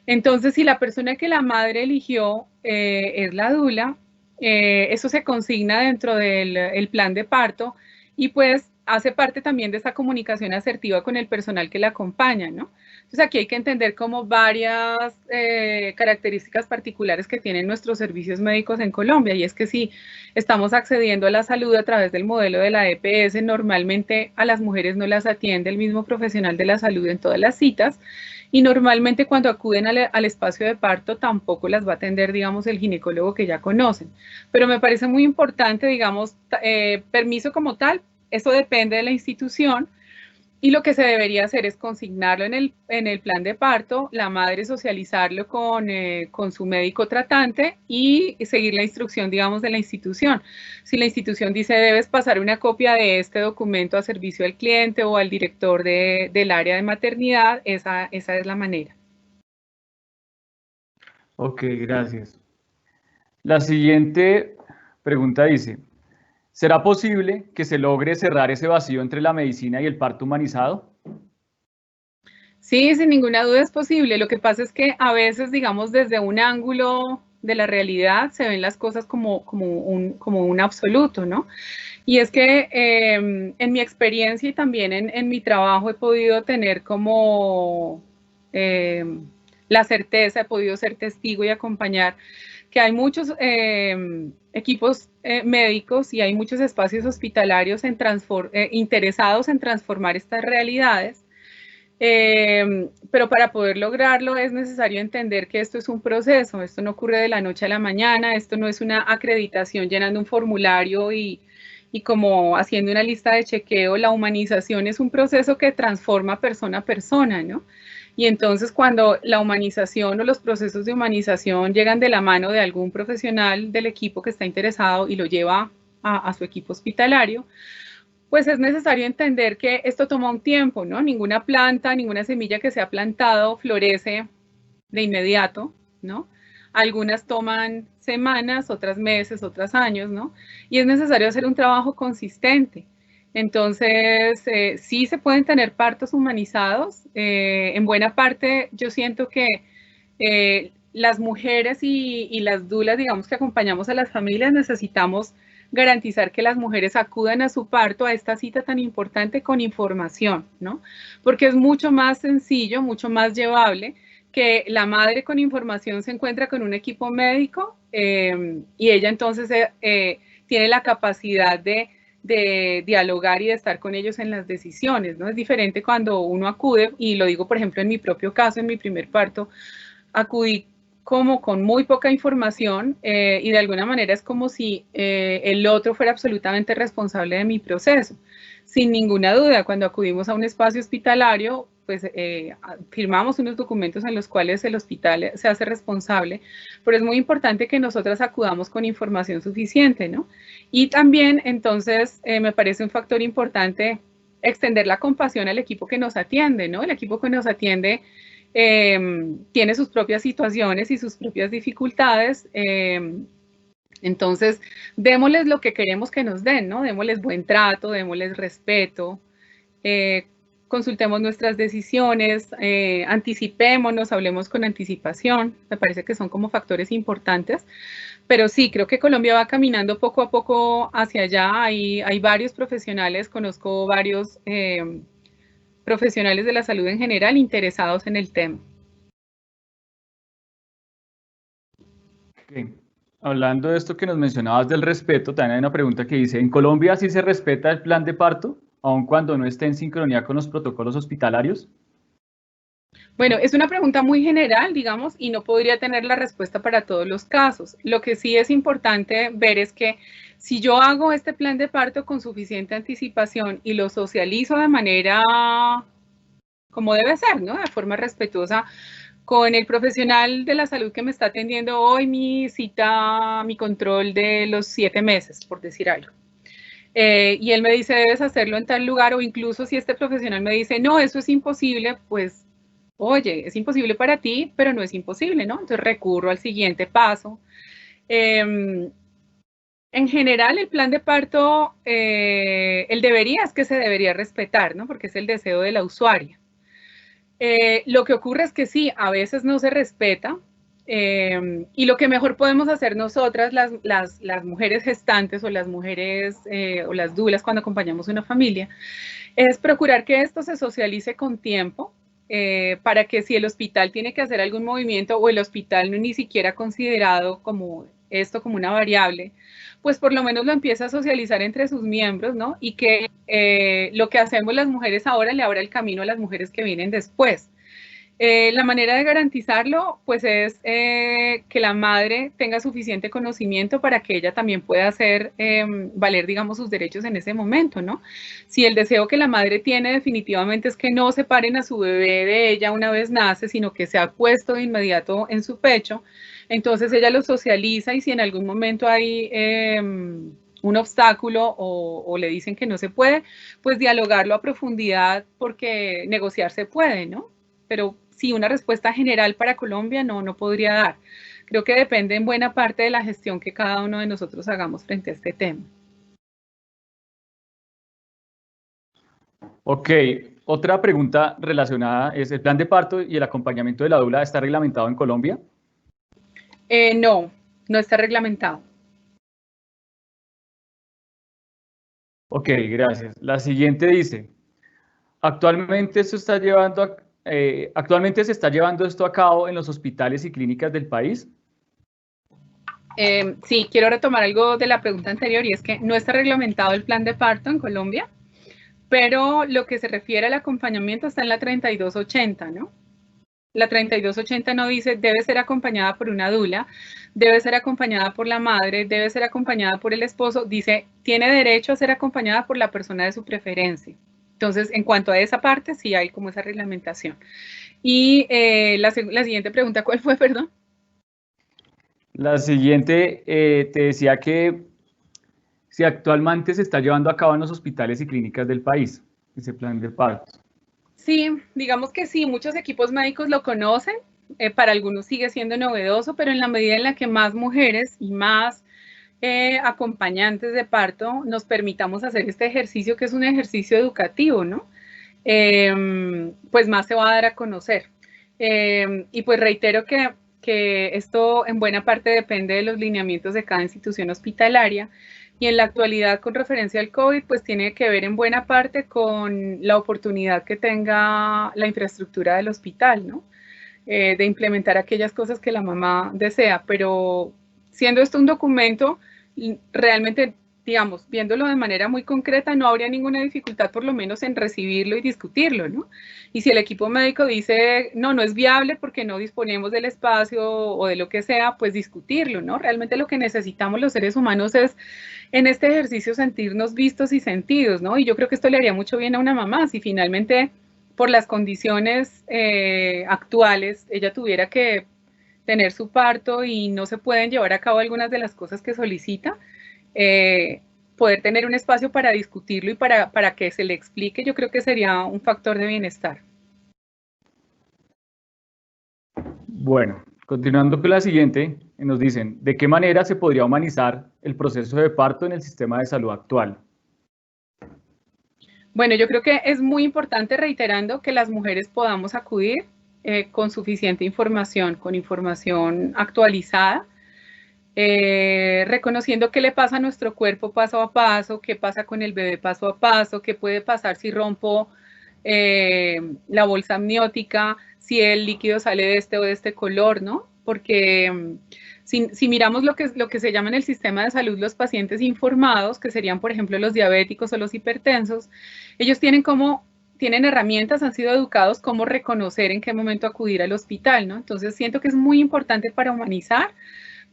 Entonces, si la persona que la madre eligió es la dula, eso se consigna dentro del plan de parto y pues hace parte también de esa comunicación asertiva con el personal que la acompaña, ¿no? Entonces aquí hay que entender como varias características particulares que tienen nuestros servicios médicos en Colombia, y es que si estamos accediendo a la salud a través del modelo de la EPS, normalmente a las mujeres no las atiende el mismo profesional de la salud en todas las citas, y normalmente cuando acuden al espacio de parto tampoco las va a atender, digamos, el ginecólogo que ya conocen. Pero me parece muy importante, digamos, permiso como tal, eso depende de la institución, y lo que se debería hacer es consignarlo en el plan de parto, la madre socializarlo con su médico tratante y seguir la instrucción, digamos, de la institución. Si la institución dice debes pasar una copia de este documento a servicio al cliente o al director del área de maternidad, esa es la manera. Ok, gracias. La siguiente pregunta dice, ¿será posible que se logre cerrar ese vacío entre la medicina y el parto humanizado? Sí, sin ninguna duda es posible. Lo que pasa es que a veces, digamos, desde un ángulo de la realidad se ven las cosas como un absoluto, ¿no? Y es que en mi experiencia y también en mi trabajo he podido tener como la certeza, he podido ser testigo y acompañar que hay muchos equipos médicos y hay muchos espacios hospitalarios interesados en transformar estas realidades. Pero para poder lograrlo es necesario entender que esto es un proceso, esto no ocurre de la noche a la mañana, esto no es una acreditación llenando un formulario y como haciendo una lista de chequeo. La humanización es un proceso que transforma persona a persona, ¿no? Y entonces cuando la humanización o los procesos de humanización llegan de la mano de algún profesional del equipo que está interesado y lo lleva a su equipo hospitalario, pues es necesario entender que esto toma un tiempo, ¿no? Ninguna planta, ninguna semilla que se ha plantado florece de inmediato, ¿no? Algunas toman semanas, otras meses, otras años, ¿no? Y es necesario hacer un trabajo consistente. Entonces, sí se pueden tener partos humanizados. En buena parte, yo siento que las mujeres y las dulas, digamos, que acompañamos a las familias, necesitamos garantizar que las mujeres acudan a su parto, a esta cita tan importante, con información, ¿no? Porque es mucho más sencillo, mucho más llevable que la madre con información se encuentra con un equipo médico y ella entonces tiene la capacidad de dialogar y de estar con ellos en las decisiones, ¿no? Es diferente cuando uno acude, y lo digo por ejemplo en mi propio caso, en mi primer parto, acudí como con muy poca información y de alguna manera es como si el otro fuera absolutamente responsable de mi proceso. Sin ninguna duda, cuando acudimos a un espacio hospitalario, pues firmamos unos documentos en los cuales el hospital se hace responsable, pero es muy importante que nosotras acudamos con información suficiente, ¿no? Y también, entonces, me parece un factor importante extender la compasión al equipo que nos atiende, ¿no? El equipo que nos atiende tiene sus propias situaciones y sus propias dificultades. Entonces, démosles lo que queremos que nos den, ¿no? Démosles buen trato, démosles respeto, consultemos nuestras decisiones, anticipémonos, hablemos con anticipación. Me parece que son como factores importantes. Pero sí, creo que Colombia va caminando poco a poco hacia allá. Hay varios profesionales, conozco varios profesionales de la salud en general interesados en el tema. Okay. Hablando de esto que nos mencionabas del respeto, también hay una pregunta que dice, ¿en Colombia sí se respeta el plan de parto, aun cuando no esté en sincronía con los protocolos hospitalarios? Bueno, es una pregunta muy general, digamos, y no podría tener la respuesta para todos los casos. Lo que sí es importante ver es que si yo hago este plan de parto con suficiente anticipación y lo socializo de manera como debe ser, ¿no? De forma respetuosa con el profesional de la salud que me está atendiendo hoy, mi cita, mi control de los 7 meses, por decir algo. Y él me dice, debes hacerlo en tal lugar, o incluso si este profesional me dice, no, eso es imposible, pues, oye, es imposible para ti, pero no es imposible, ¿no? Entonces recurro al siguiente paso. En general, el plan de parto, el debería es que se debería respetar, ¿no? Porque es el deseo de la usuaria. Lo que ocurre es que sí, a veces no se respeta, y lo que mejor podemos hacer nosotras, las mujeres gestantes o las mujeres o las dulas cuando acompañamos una familia, es procurar que esto se socialice con tiempo, para que si el hospital tiene que hacer algún movimiento o el hospital no ni siquiera ha considerado como esto como una variable, pues por lo menos lo empieza a socializar entre sus miembros, ¿no? Y que lo que hacemos las mujeres ahora le abra el camino a las mujeres que vienen después. La manera de garantizarlo, pues es que la madre tenga suficiente conocimiento para que ella también pueda hacer valer, digamos, sus derechos en ese momento, ¿no? Si el deseo que la madre tiene definitivamente es que no separen a su bebé de ella una vez nace, sino que sea puesto de inmediato en su pecho, entonces ella lo socializa, y si en algún momento hay un obstáculo o le dicen que no se puede, pues dialogarlo a profundidad, porque negociar se puede, ¿no? Pero sí, una respuesta general para Colombia no podría dar. Creo que depende en buena parte de la gestión que cada uno de nosotros hagamos frente a este tema. Ok, otra pregunta relacionada es, ¿el plan de parto y el acompañamiento de la dula está reglamentado en Colombia? No está reglamentado. Ok, gracias. La siguiente dice, actualmente se está llevando esto a cabo en los hospitales y clínicas del país. Sí, quiero retomar algo de la pregunta anterior, y es que no está reglamentado el plan de parto en Colombia, pero lo que se refiere al acompañamiento está en la 3280, ¿no? La 3280 no dice debe ser acompañada por una dula, debe ser acompañada por la madre, debe ser acompañada por el esposo, dice tiene derecho a ser acompañada por la persona de su preferencia. Entonces, en cuanto a esa parte, sí hay como esa reglamentación. Y la siguiente pregunta, ¿cuál fue, perdón? La siguiente te decía que si actualmente se está llevando a cabo en los hospitales y clínicas del país, ese plan de parto. Sí, digamos que sí, muchos equipos médicos lo conocen, para algunos sigue siendo novedoso, pero en la medida en la que más mujeres y más acompañantes de parto nos permitamos hacer este ejercicio, que es un ejercicio educativo, ¿no? Pues más se va a dar a conocer. Y pues reitero que esto en buena parte depende de los lineamientos de cada institución hospitalaria, y en la actualidad, con referencia al COVID, pues tiene que ver en buena parte con la oportunidad que tenga la infraestructura del hospital, ¿no? De implementar aquellas cosas que la mamá desea, pero siendo esto un documento, realmente, digamos, viéndolo de manera muy concreta, no habría ninguna dificultad, por lo menos, en recibirlo y discutirlo, ¿no? Y si el equipo médico dice, no es viable porque no disponemos del espacio o de lo que sea, pues discutirlo, ¿no? Realmente lo que necesitamos los seres humanos es, en este ejercicio, sentirnos vistos y sentidos, ¿no? Y yo creo que esto le haría mucho bien a una mamá, si finalmente, por las condiciones actuales, ella tuviera que tener su parto y no se pueden llevar a cabo algunas de las cosas que solicita, poder tener un espacio para discutirlo y para que se le explique, yo creo que sería un factor de bienestar. Bueno, continuando con la siguiente, nos dicen, ¿de qué manera se podría humanizar el proceso de parto en el sistema de salud actual? Bueno, yo creo que es muy importante, reiterando, que las mujeres podamos acudir con suficiente información, con información actualizada, reconociendo qué le pasa a nuestro cuerpo paso a paso, qué pasa con el bebé paso a paso, qué puede pasar si rompo la bolsa amniótica, si el líquido sale de este o de este color, ¿no? Porque si miramos lo que se llama en el sistema de salud los pacientes informados, que serían, por ejemplo, los diabéticos o los hipertensos, ellos tienen herramientas, han sido educados cómo reconocer en qué momento acudir al hospital, ¿no? Entonces siento que es muy importante para humanizar,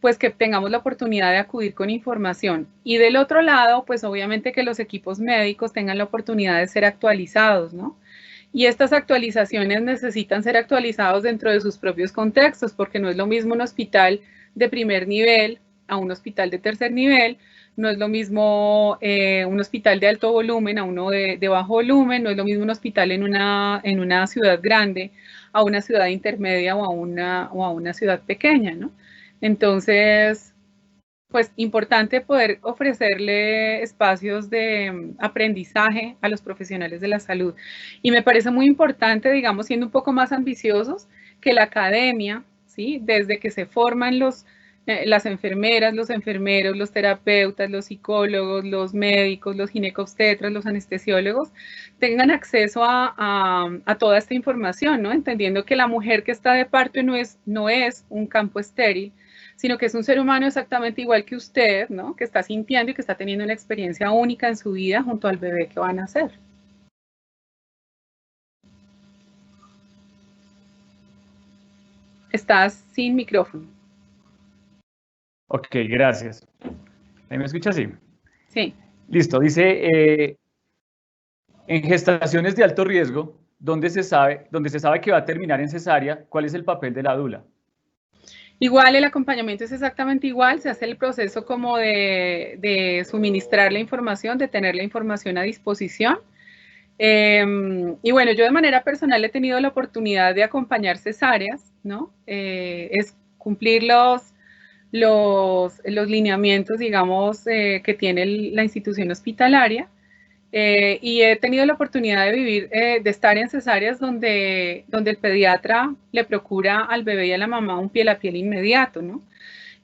pues que tengamos la oportunidad de acudir con información. Y del otro lado, pues obviamente que los equipos médicos tengan la oportunidad de ser actualizados, ¿no? Y estas actualizaciones necesitan ser actualizados dentro de sus propios contextos, porque no es lo mismo un hospital de primer nivel a un hospital de tercer nivel, no es lo mismo un hospital de alto volumen a uno de bajo volumen, no es lo mismo un hospital en una ciudad grande a una ciudad intermedia o a una ciudad pequeña, ¿no? Entonces, pues importante poder ofrecerle espacios de aprendizaje a los profesionales de la salud. Y me parece muy importante, digamos, siendo un poco más ambiciosos, que la academia, ¿sí? Desde que se forman las enfermeras, los enfermeros, los terapeutas, los psicólogos, los médicos, los ginecobstetras, los anestesiólogos, tengan acceso a toda esta información, ¿no? Entendiendo que la mujer que está de parto no es un campo estéril, sino que es un ser humano exactamente igual que usted, ¿no? Que está sintiendo y que está teniendo una experiencia única en su vida junto al bebé que van a nacer. Estás sin micrófono. Ok, gracias. ¿Me escucha? Sí. Sí. Listo, dice, en gestaciones de alto riesgo, donde se sabe que va a terminar en cesárea, ¿cuál es el papel de la dula? Igual el acompañamiento es exactamente igual, se hace el proceso como de suministrar la información, de tener la información a disposición. Y bueno, yo de manera personal he tenido la oportunidad de acompañar cesáreas, ¿no? Es cumplir los lineamientos, digamos, que tiene la institución hospitalaria. Y he tenido la oportunidad de vivir, de estar en cesáreas donde el pediatra le procura al bebé y a la mamá un piel a piel inmediato, ¿no?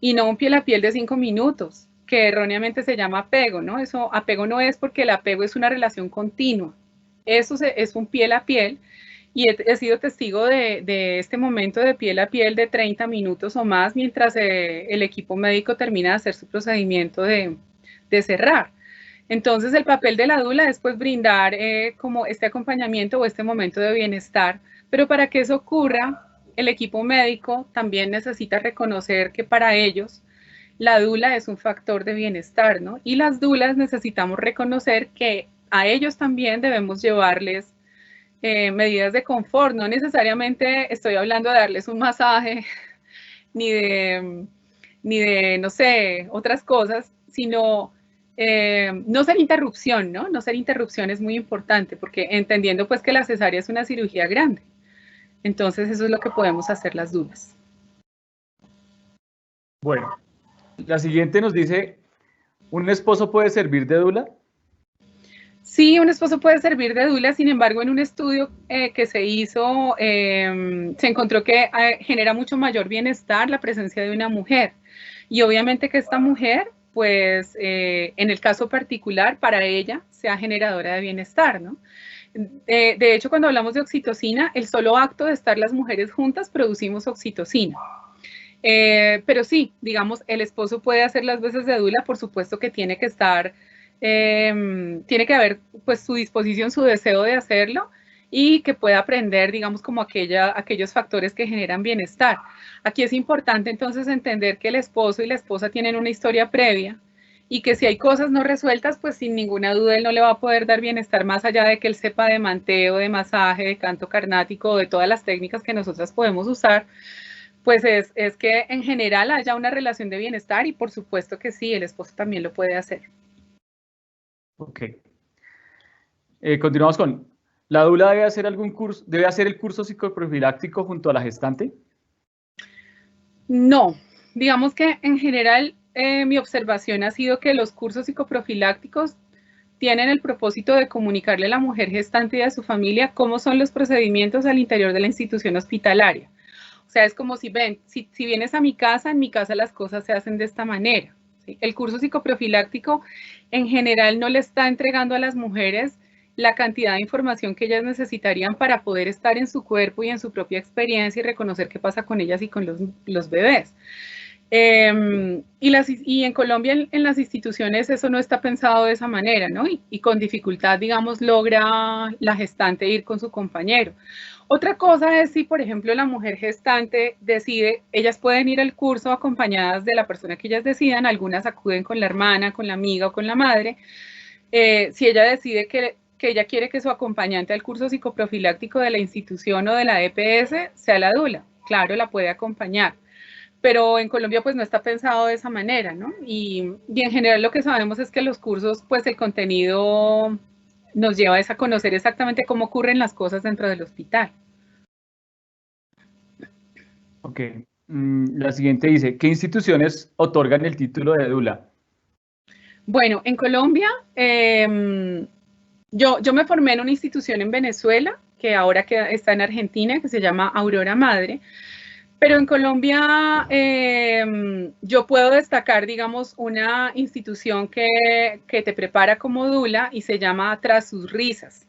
Y no un piel a piel de 5 minutos, que erróneamente se llama apego, ¿no? Eso, apego no es, porque el apego es una relación continua. Eso es un piel a piel, y he sido testigo de este momento de piel a piel de 30 minutos o más, mientras el equipo médico termina de hacer su procedimiento de cerrar. Entonces, el papel de la dula es pues brindar como este acompañamiento o este momento de bienestar, pero para que eso ocurra, el equipo médico también necesita reconocer que para ellos la dula es un factor de bienestar, ¿no? Y las dulas necesitamos reconocer que a ellos también debemos llevarles medidas de confort. No necesariamente estoy hablando de darles un masaje ni de, no sé, otras cosas, sino no ser interrupción, ¿no? No ser interrupción es muy importante, porque entendiendo pues que la cesárea es una cirugía grande. Entonces eso es lo que podemos hacer las dulas. Bueno, la siguiente nos dice, ¿un esposo puede servir de dula? Sí, un esposo puede servir de dula, sin embargo, en un estudio que se hizo, se encontró que genera mucho mayor bienestar la presencia de una mujer. Y obviamente que esta mujer, pues, en el caso particular, para ella, sea generadora de bienestar, ¿no? De hecho, cuando hablamos de oxitocina, el solo acto de estar las mujeres juntas producimos oxitocina. Pero sí, digamos, el esposo puede hacer las veces de dula, por supuesto que tiene que estar, tiene que haber pues su disposición, su deseo de hacerlo, y que pueda aprender, digamos, como aquellos factores que generan bienestar. Aquí es importante entonces entender que el esposo y la esposa tienen una historia previa, y que si hay cosas no resueltas, pues sin ninguna duda él no le va a poder dar bienestar más allá de que él sepa de manteo, de masaje, de canto carnático, de todas las técnicas que nosotras podemos usar. Pues es que en general haya una relación de bienestar, y por supuesto que sí, el esposo también lo puede hacer. Ok. Continuamos con, ¿la dula debe hacer el curso psicoprofiláctico junto a la gestante? No, digamos que en general mi observación ha sido que los cursos psicoprofilácticos tienen el propósito de comunicarle a la mujer gestante y a su familia cómo son los procedimientos al interior de la institución hospitalaria. O sea, es como si vienes a mi casa, en mi casa las cosas se hacen de esta manera, ¿sí? El curso psicoprofiláctico en general no le está entregando a las mujeres la cantidad de información que ellas necesitarían para poder estar en su cuerpo y en su propia experiencia y reconocer qué pasa con ellas y con los bebés. Y en Colombia, en las instituciones, eso no está pensado de esa manera, ¿no? Y con dificultad, digamos, logra la gestante ir con su compañero. Otra cosa es si, por ejemplo, la mujer gestante decide, ellas pueden ir al curso acompañadas de la persona que ellas decidan, algunas acuden con la hermana, con la amiga o con la madre. Si ella decide que que ella quiere que su acompañante al curso psicoprofiláctico de la institución o de la EPS sea la dula. Claro, la puede acompañar, pero en Colombia pues no está pensado de esa manera, ¿no? Y en general lo que sabemos es que los cursos, pues el contenido nos lleva a conocer exactamente cómo ocurren las cosas dentro del hospital. Ok. La siguiente dice, ¿qué instituciones otorgan el título de dula? Bueno, en Colombia, yo me formé en una institución en Venezuela, que ahora está en Argentina, que se llama Aurora Madre, pero en Colombia yo puedo destacar, digamos, una institución que te prepara como dula y se llama Tras sus risas.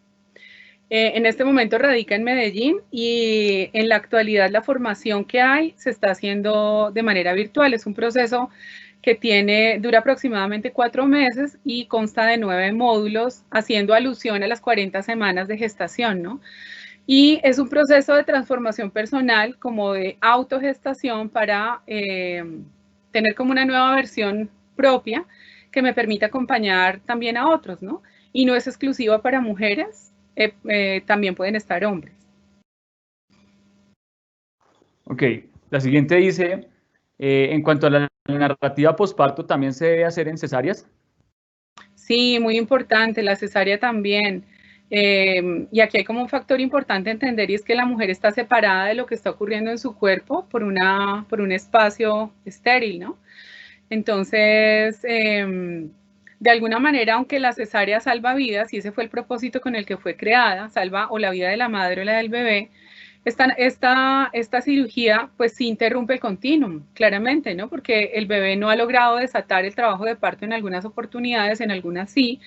En este momento radica en Medellín y en la actualidad la formación que hay se está haciendo de manera virtual. Es un proceso que dura aproximadamente 4 meses y consta de 9 módulos, haciendo alusión a las 40 semanas de gestación, ¿no? Y es un proceso de transformación personal, como de autogestación para tener como una nueva versión propia que me permita acompañar también a otros, ¿no? Y no es exclusiva para mujeres, también pueden estar hombres. Ok, la siguiente dice, en cuanto a la narrativa posparto, ¿también se debe hacer en cesáreas? Sí, muy importante, la cesárea también. Y aquí hay como un factor importante a entender y es que la mujer está separada de lo que está ocurriendo en su cuerpo por un espacio estéril, ¿no? Entonces, de alguna manera, aunque la cesárea salva vidas, y ese fue el propósito con el que fue creada, salva o la vida de la madre o la del bebé, esta cirugía pues sí interrumpe el continuum, claramente, ¿no? Porque el bebé no ha logrado desatar el trabajo de parto en algunas oportunidades, en algunas sí,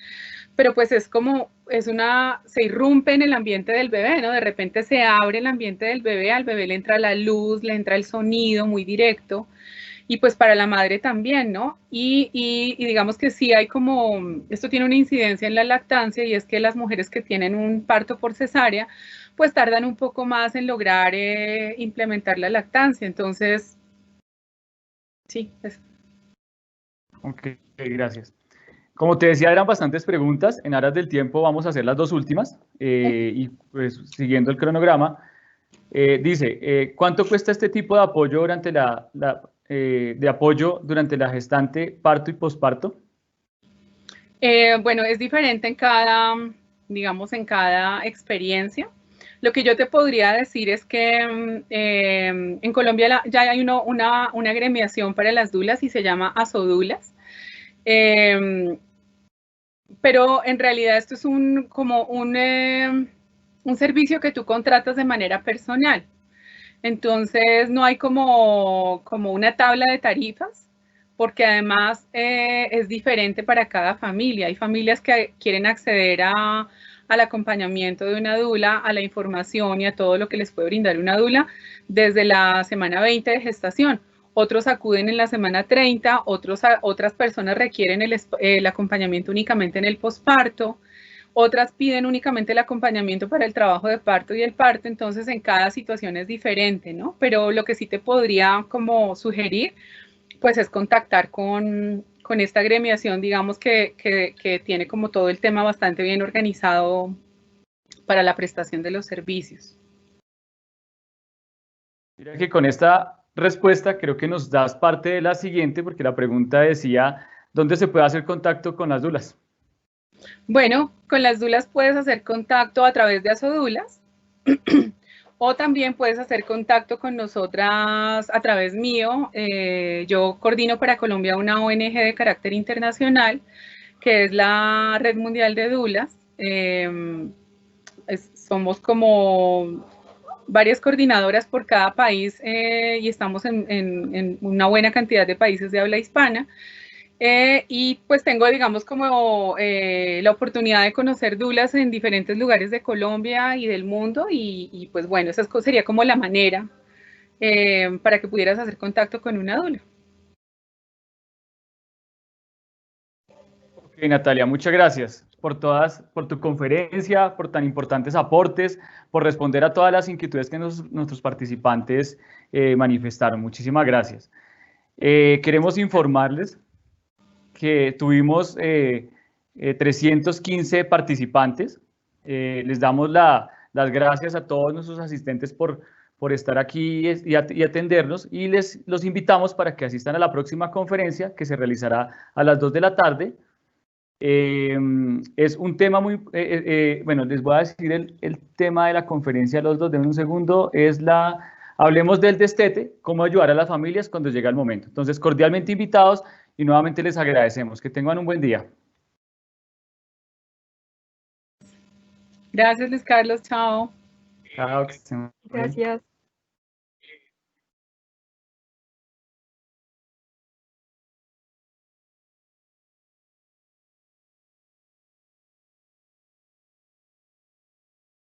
pero pues se irrumpe en el ambiente del bebé, ¿no? De repente se abre el ambiente del bebé, al bebé le entra la luz, le entra el sonido muy directo, y pues para la madre también, ¿no? Y digamos que sí hay esto tiene una incidencia en la lactancia y es que las mujeres que tienen un parto por cesárea, pues tardan un poco más en lograr implementar la lactancia, entonces, sí. Ok, gracias. Como te decía, eran bastantes preguntas. En aras del tiempo vamos a hacer las dos últimas. Y pues siguiendo el cronograma, dice, ¿cuánto cuesta este tipo de apoyo durante durante la gestante, parto y posparto? Bueno, es diferente digamos, en cada experiencia. Lo que yo te podría decir es que en Colombia ya hay una agremiación para las dulas y se llama Asodulas. Pero en realidad esto es un servicio que tú contratas de manera personal. Entonces no hay como una tabla de tarifas, porque además es diferente para cada familia. Hay familias que quieren acceder al acompañamiento de una dula, a la información y a todo lo que les puede brindar una dula desde la semana 20 de gestación. Otros acuden en la semana 30, otras personas requieren el acompañamiento únicamente en el posparto, otras piden únicamente el acompañamiento para el trabajo de parto y el parto, entonces en cada situación es diferente, ¿no? Pero lo que sí te podría como sugerir, pues es contactar con esta agremiación, digamos que tiene como todo el tema bastante bien organizado para la prestación de los servicios. Mira que con esta respuesta creo que nos das parte de la siguiente, porque la pregunta decía, ¿dónde se puede hacer contacto con las dulas? Bueno, con las dulas puedes hacer contacto a través de Asodulas o también puedes hacer contacto con nosotras a través mío. Yo coordino para Colombia una ONG de carácter internacional que es la Red Mundial de Dulas. Somos como varias coordinadoras por cada país y estamos en una buena cantidad de países de habla hispana. Y pues tengo, digamos, como la oportunidad de conocer dulas en diferentes lugares de Colombia y del mundo y pues bueno, esa sería como la manera para que pudieras hacer contacto con una dula. Ok, Natalia, muchas gracias por tu conferencia, por tan importantes aportes, por responder a todas las inquietudes que nuestros participantes manifestaron. Muchísimas gracias. Queremos informarles que tuvimos 315 participantes Les damos las gracias a todos nuestros asistentes por estar aquí y atendernos, y los invitamos para que asistan a la próxima conferencia que se realizará a las 2 de la tarde. Es un tema muy, bueno, les voy a decir el tema de la conferencia, los dos, denme un segundo, hablemos del destete, cómo ayudar a las familias cuando llega el momento. Entonces, cordialmente invitados y nuevamente les agradecemos. Que tengan un buen día. Gracias, Luis Carlos. Chao. Chao. Gracias.